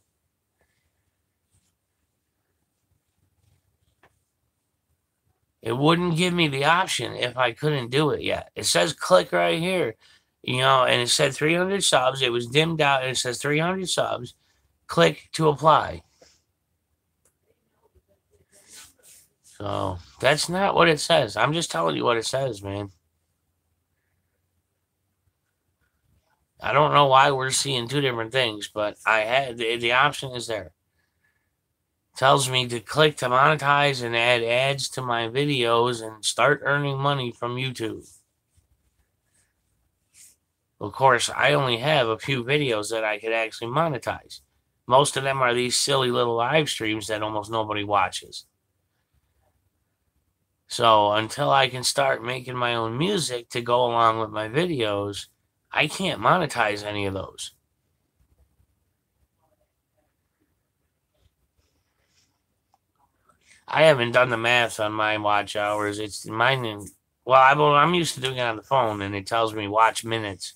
It wouldn't give me the option if I couldn't do it yet. It says click right here, you know, and it said 300 subs. It was dimmed out and it says 300 subs. Click to apply. So that's not what it says. I'm just telling you what it says, man. I don't know why we're seeing two different things, but I had the option is there. Tells me to click to monetize and add ads to my videos and start earning money from YouTube. Of course, I only have a few videos that I could actually monetize. Most of them are these silly little live streams that almost nobody watches. So until I can start making my own music to go along with my videos, I can't monetize any of those. I haven't done the math on my watch hours. It's mine. Well, I'm used to doing it on the phone, and it tells me watch minutes.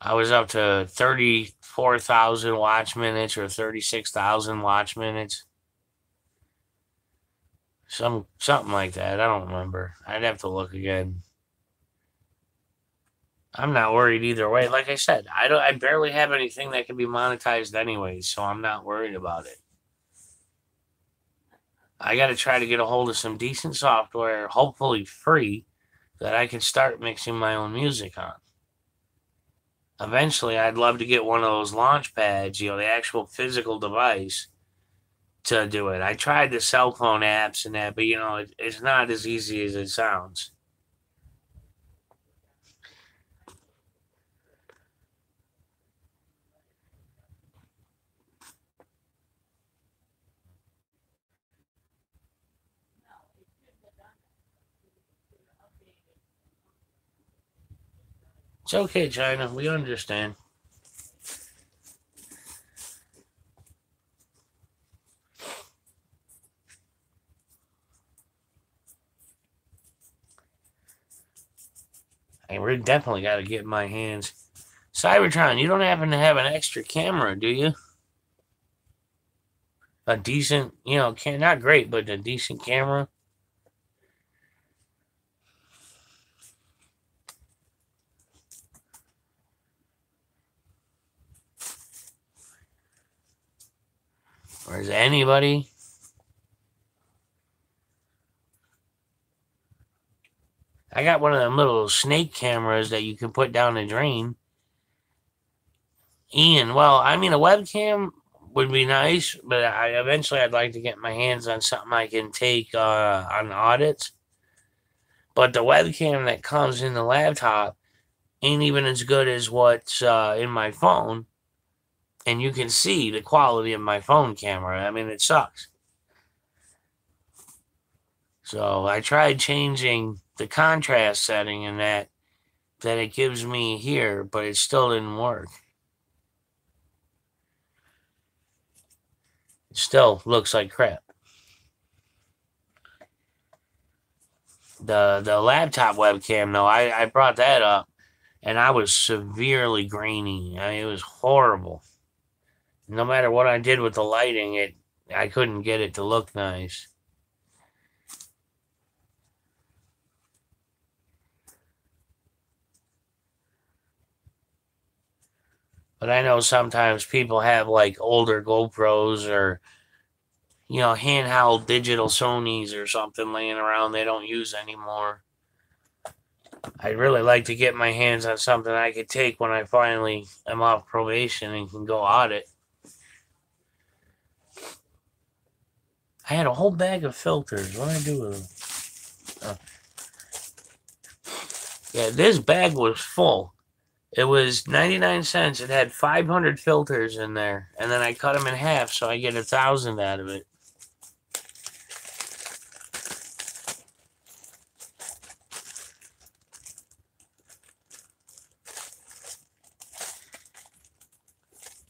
I was up to 34,000 watch minutes or 36,000 watch minutes. Something like that. I don't remember. I'd have to look again. I'm not worried either way. Like I said, I barely have anything that can be monetized anyway, so I'm not worried about it. I got to try to get a hold of some decent software, hopefully free, that I can start mixing my own music on. Eventually, I'd love to get one of those launch pads, you know, the actual physical device, to do it. I tried the cell phone apps and that, but you know, it's not as easy as it sounds. It's okay, China. We understand. I really definitely got to get my hands. Cybertron, you don't happen to have an extra camera, do you? A decent, you know, not great, but a decent camera. Or is anybody? I got one of them little snake cameras that you can put down the drain. Ian, well, I mean, a webcam would be nice, but I'd like to get my hands on something I can take on audits. But the webcam that comes in the laptop ain't even as good as what's in my phone. And you can see the quality of my phone camera. I mean, it sucks. So I tried changing the contrast setting and that it gives me here, but it still didn't work. It still looks like crap. The laptop webcam, though, I brought that up, and I was severely grainy. I mean, it was horrible. No matter what I did with the lighting, I couldn't get it to look nice. But I know sometimes people have like older GoPros or, you know, handheld digital Sonys or something laying around they don't use anymore. I'd really like to get my hands on something I could take when I finally am off probation and can go audit. I had a whole bag of filters. What did I do with them? Yeah, this bag was full. It was 99 cents. It had 500 filters in there. And then I cut them in half so I get 1,000 out of it.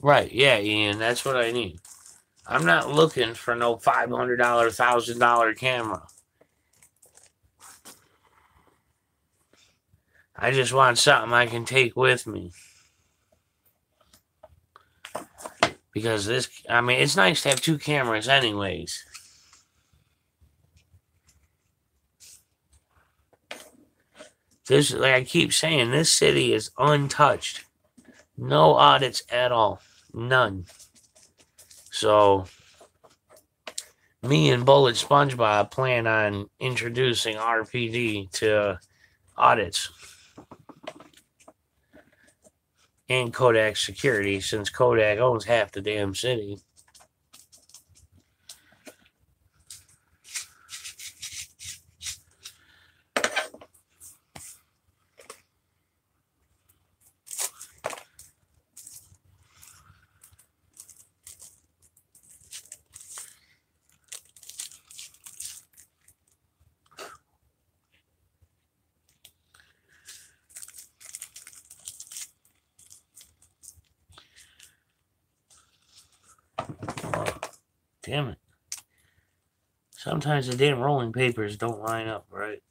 Right, yeah, Ian, that's what I need. I'm not looking for no $500, $1,000 camera. I just want something I can take with me. Because this, I mean, it's nice to have two cameras anyways. This, like I keep saying, this city is untouched. No audits at all. None. So, me and Bullet SpongeBob plan on introducing RPD to audits. And Kodak Security, since Kodak owns half the damn city. Damn it. Sometimes the damn rolling papers don't line up right.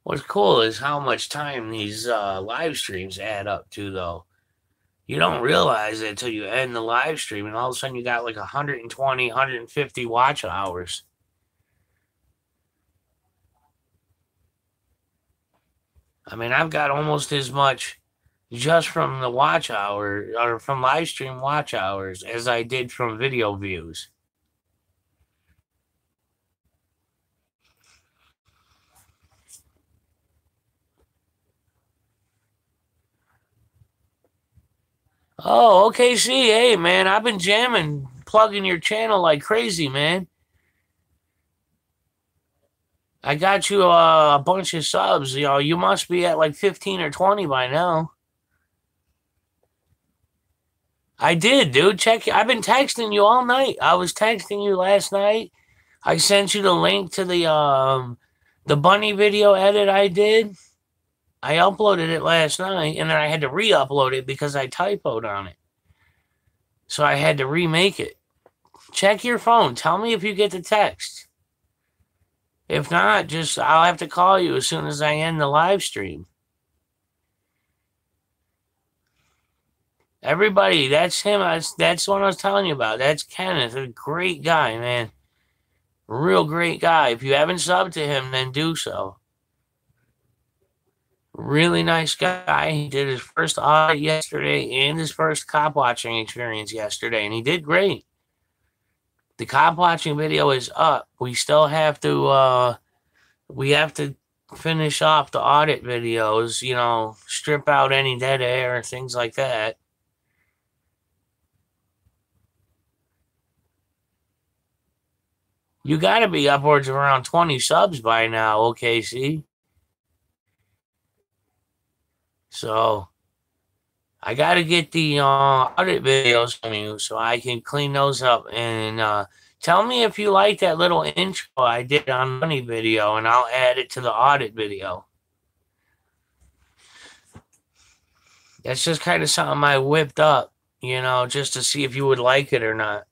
What's cool is how much time these live streams add up to, though. You don't realize it until you end the live stream, and all of a sudden you got like 120, 150 watch hours. I mean, I've got almost as much just from the watch hour or from live stream watch hours as I did from video views. Oh, okay. See, hey, man, I've been jamming, plugging your channel like crazy, man. I got you a bunch of subs. You know, you must be at like 15 or 20 by now. I did, dude. Check. I've been texting you all night. I was texting you last night. I sent you the link to the bunny video edit I did. I uploaded it last night, and then I had to re-upload it because I typoed on it. So I had to remake it. Check your phone. Tell me if you get the text. If not, just I'll have to call you as soon as I end the live stream. Everybody, that's him. That's what I was telling you about. That's Kenneth. A great guy, man. Real great guy. If you haven't subbed to him, then do so. Really nice guy. He did his first audit yesterday and his first cop watching experience yesterday, and he did great. The cop watching video is up. We still have to finish off the audit videos, you know, strip out any dead air, things like that. You got to be upwards of around 20 subs by now, OKC. So I got to get the audit videos from you so I can clean those up. And tell me if you like that little intro I did on money video, and I'll add it to the audit video. That's just kind of something I whipped up, you know, just to see if you would like it or not.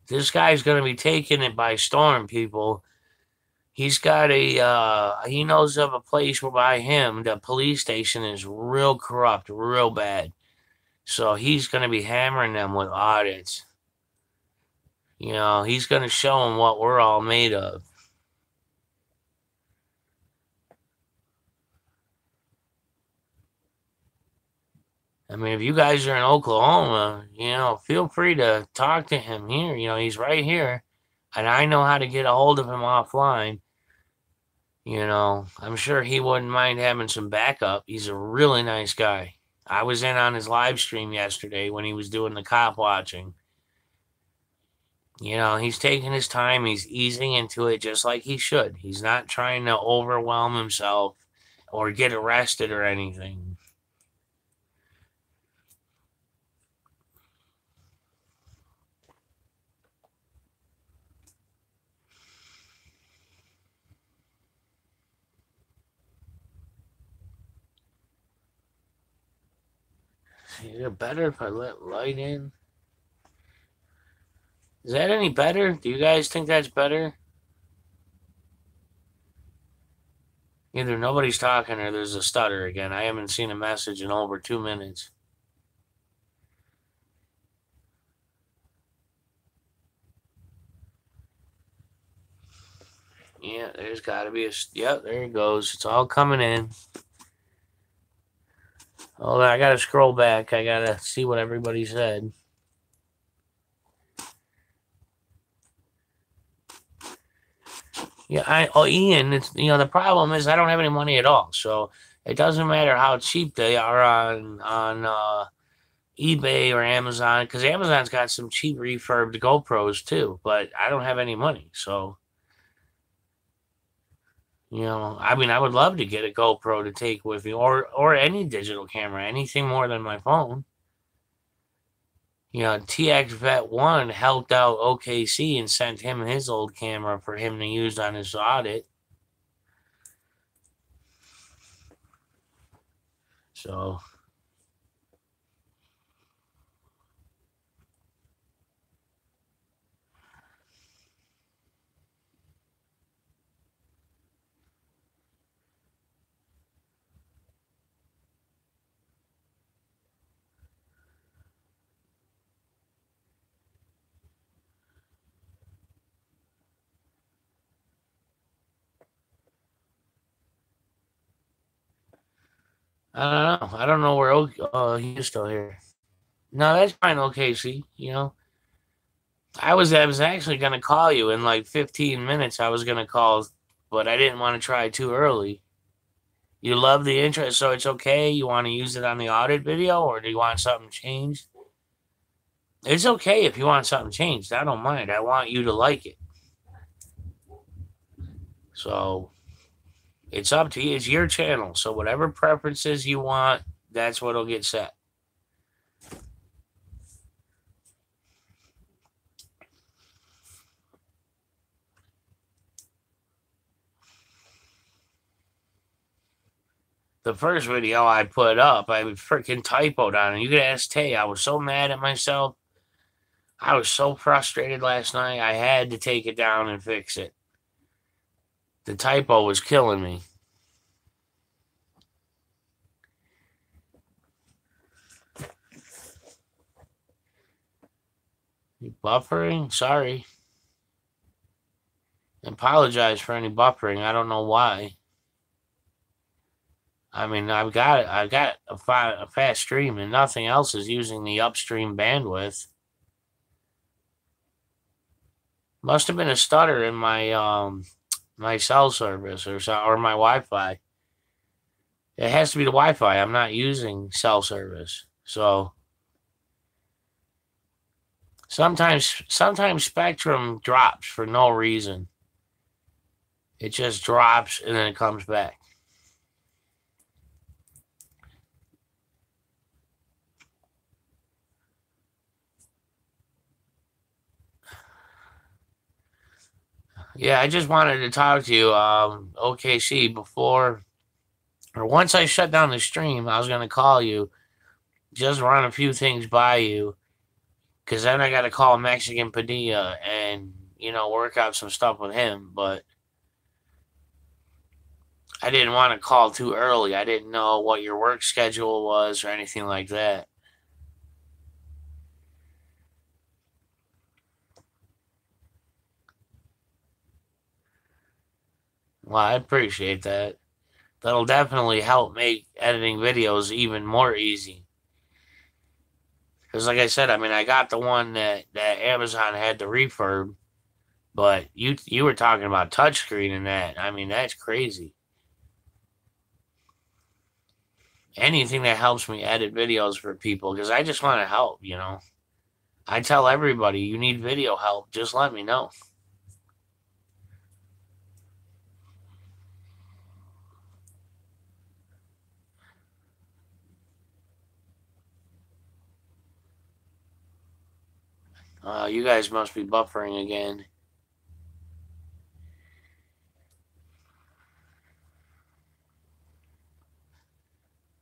This guy's going to be taking it by storm, people. He's got he knows of a place where by him, the police station is real corrupt, real bad. So he's going to be hammering them with audits. You know, he's going to show them what we're all made of. I mean, if you guys are in Oklahoma, you know, feel free to talk to him here. You know, he's right here. And I know how to get a hold of him offline. You know, I'm sure he wouldn't mind having some backup. He's a really nice guy. I was in on his live stream yesterday when he was doing the cop watching. You know, he's taking his time. He's easing into it just like he should. He's not trying to overwhelm himself or get arrested or anything. Is it better if I let light in? Is that any better? Do you guys think that's better? Either nobody's talking or there's a stutter again. I haven't seen a message in over 2 minutes. Yeah, there's got to be a... Yep, there it goes. It's all coming in. Oh, I got to scroll back. I got to see what everybody said. Yeah, Ian, it's, you know, the problem is I don't have any money at all. So it doesn't matter how cheap they are on eBay or Amazon, because Amazon's got some cheap refurbed GoPros too, but I don't have any money. So, you know, I mean, I would love to get a GoPro to take with me, or any digital camera, anything more than my phone. You know, TX Vet 1 helped out OKC and sent him his old camera for him to use on his audit. So, I don't know. I don't know where he is still here. No, that's fine, OKC. You know, I was actually gonna call you in like 15 minutes. I was gonna call, but I didn't want to try too early. You love the intro, so it's okay. You want to use it on the audit video, or do you want something changed? It's okay if you want something changed. I don't mind. I want you to like it. So it's up to you. It's your channel. So whatever preferences you want, that's what'll get set. The first video I put up, I freaking typoed on it. You could ask Tay. I was so mad at myself. I was so frustrated last night. I had to take it down and fix it. The typo was killing me. You buffering? Sorry. I apologize for any buffering. I don't know why. I mean, I've got a fast stream, and nothing else is using the upstream bandwidth. Must have been a stutter in my my cell service or my Wi-Fi. It has to be the Wi-Fi. I'm not using cell service, so sometimes Spectrum drops for no reason. It just drops and then it comes back. Yeah, I just wanted to talk to you, OKC, before or once I shut down the stream. I was going to call you, just run a few things by you, because then I got to call Mexican Padilla and, you know, work out some stuff with him. But I didn't want to call too early. I didn't know what your work schedule was or anything like that. Well, I appreciate that. That'll definitely help make editing videos even more easy. Because like I said, I mean, I got the one that Amazon had the refurb, but you were talking about touchscreen and that. I mean, that's crazy. Anything that helps me edit videos for people, because I just want to help, you know. I tell everybody, you need video help, just let me know. You guys must be buffering again.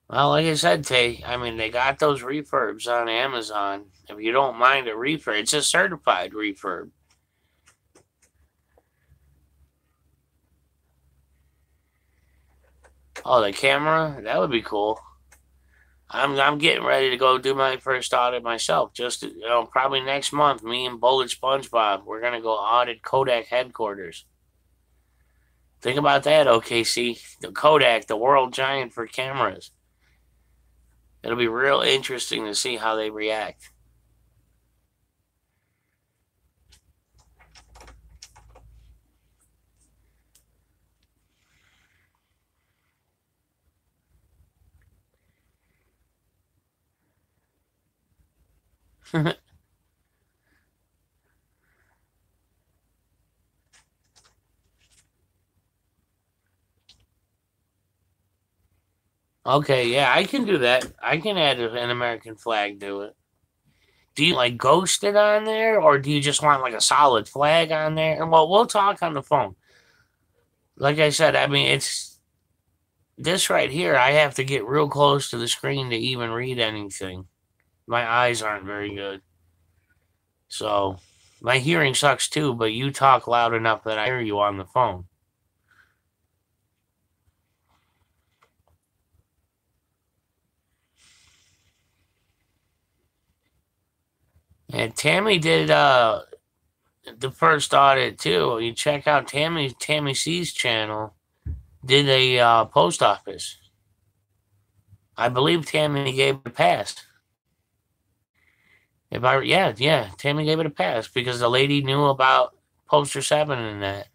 Well, like I said, Tay, I mean, they got those refurbs on Amazon. If you don't mind a refurb, it's a certified refurb. Oh, the camera? That would be cool. I'm getting ready to go do my first audit myself. Just, you know, probably next month, me and Bullet SpongeBob, we're going to go audit Kodak headquarters. Think about that, OKC. The Kodak, the world giant for cameras. It'll be real interesting to see how they react. Okay, yeah, I can do that. I can add an American flag to it. Do you like ghost it on there, or do you just want like a solid flag on there? And well, we'll talk on the phone. Like I said, I mean, it's this right here. I have to get real close to the screen to even read anything. My eyes aren't very good. So my hearing sucks too, but you talk loud enough that I hear you on the phone. And Tammy did the first audit too. You check out Tammy C's channel. Did a post office. I believe Tammy gave it a pass. Yeah, Tammy gave it a pass because the lady knew about Poster 7 and that.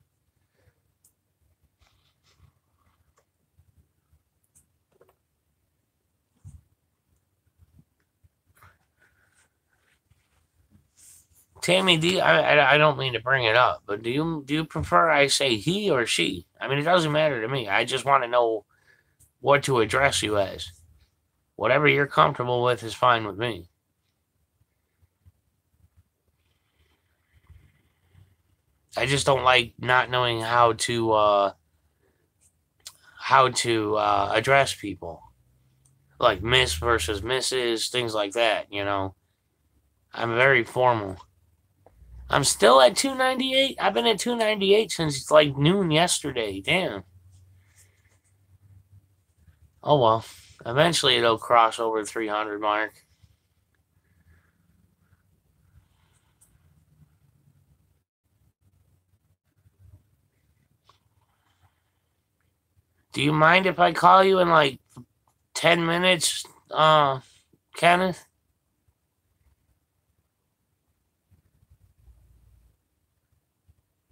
Tammy, I don't mean to bring it up, but do you prefer I say he or she? I mean, it doesn't matter to me. I just want to know what to address you as. Whatever you're comfortable with is fine with me. I just don't like not knowing how to address people, like Miss versus Mrs., things like that. I'm very formal. I'm still at 298. I've been at 298 since like noon yesterday. Damn. Oh well. Eventually it'll cross over the 300 mark. Do you mind if I call you in like 10 minutes, Kenneth?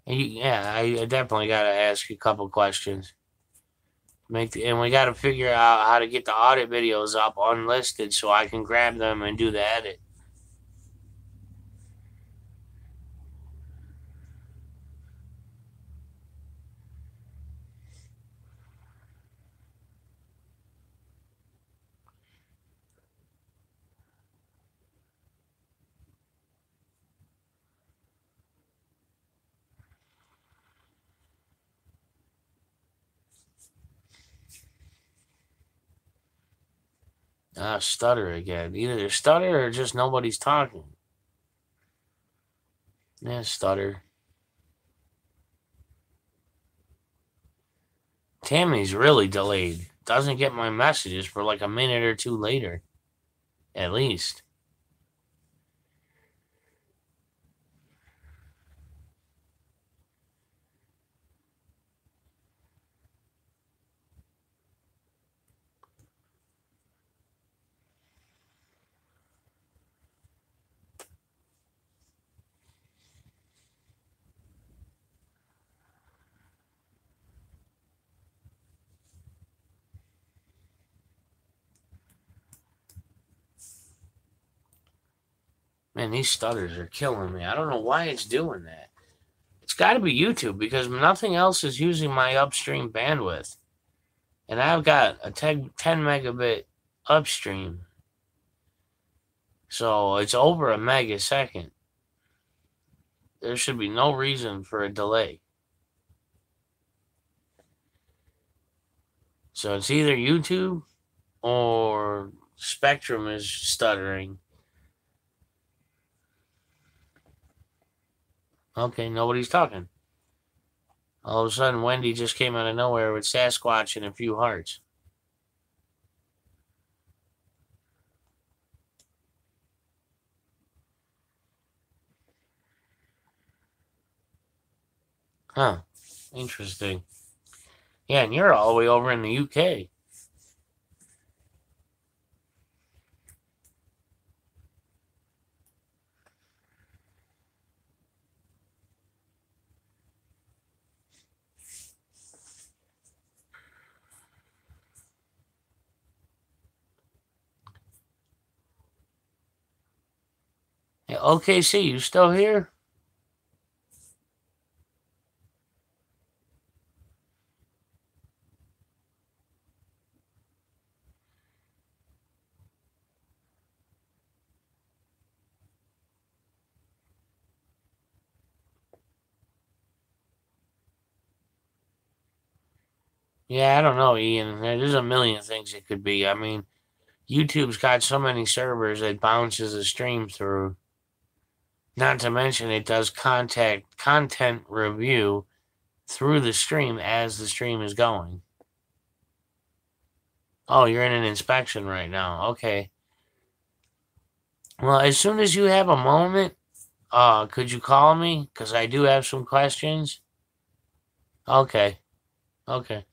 Yeah, I definitely got to ask you a couple questions. And we got to figure out how to get the audit videos up unlisted so I can grab them and do the edit. Stutter again. Either stutter or just nobody's talking. Yeah, stutter. Tammy's really delayed. Doesn't get my messages for like a minute or two later. At least. Man, these stutters are killing me. I don't know why it's doing that. It's got to be YouTube because nothing else is using my upstream bandwidth. And I've got a 10 megabit upstream. So it's over a meg a second. There should be no reason for a delay. So it's either YouTube or Spectrum is stuttering. Okay, nobody's talking. All of a sudden, Wendy just came out of nowhere with Sasquatch and a few hearts. Huh. Interesting. Yeah, and you're all the way over in the UK. Hey, OKC, you still here? Yeah, I don't know, Ian. There's a million things it could be. I mean, YouTube's got so many servers it bounces a stream through. Not to mention it does content review through the stream as the stream is going. Oh, you're in an inspection right now. Okay. Well, as soon as you have a moment, could you call me? Because I do have some questions. Okay. Okay.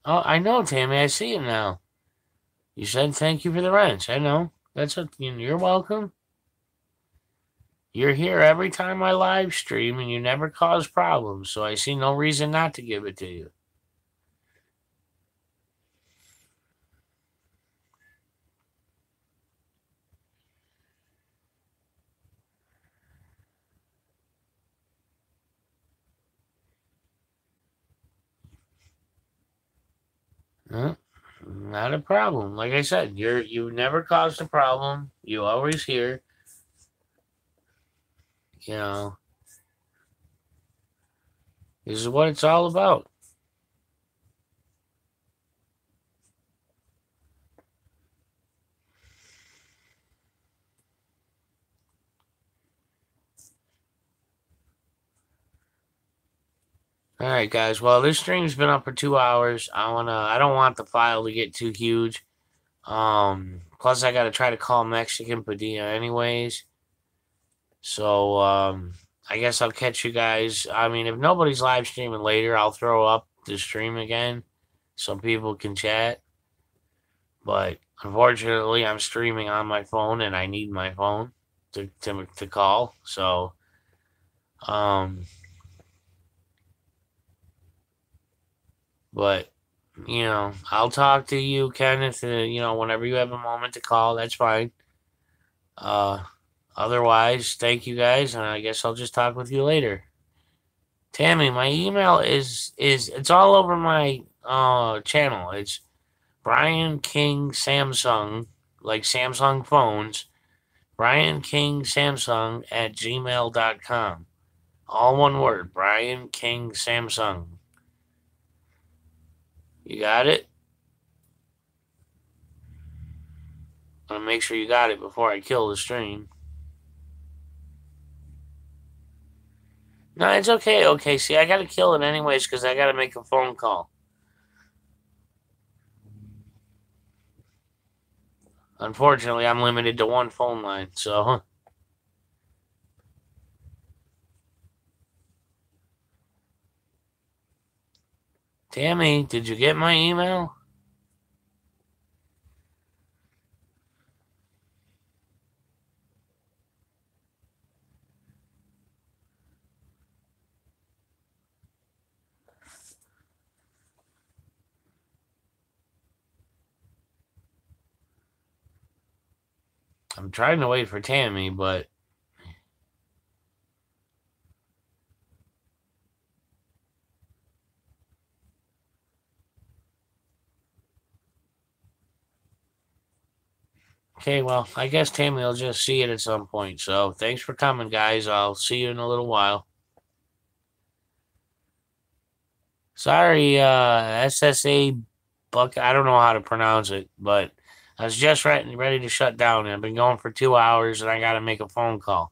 Oh, I know, Tammy. I see it now. You said thank you for the wrench. I know. That's a, you're welcome. You're here every time I live stream and you never cause problems, so I see no reason not to give it to you. Huh? Not a problem. Like I said, you never caused a problem. You always here. You know, this is what it's all about. All right, guys. Well, this stream's been up for 2 hours. I don't want the file to get too huge. Plus I gotta try to call Mexican Padilla anyways. So, I guess I'll catch you guys. I mean, if nobody's live streaming later, I'll throw up the stream again so people can chat. But unfortunately, I'm streaming on my phone and I need my phone to call. So, um, but I'll talk to you, Kenneth. Whenever you have a moment to call, that's fine. Uh, Otherwise, thank you guys, and I guess I'll just talk with you later. Tammy, my email is it's all over my channel. It's Brian King Samsung, like Samsung phones. Brian King Samsung at gmail.com. All one word, Brian King Samsung. You got it? I'm gonna make sure you got it before I kill the stream. No, it's okay. Okay, see, I gotta kill it anyways because I gotta make a phone call. Unfortunately, I'm limited to one phone line, so. Tammy, did you get my email? I'm trying to wait for Tammy, but okay, well, I guess Tammy will just see it at some point. So thanks for coming, guys. I'll see you in a little while. Sorry, SSA Buck. I don't know how to pronounce it, but I was just ready to shut down. I've been going for 2 hours and I got to make a phone call.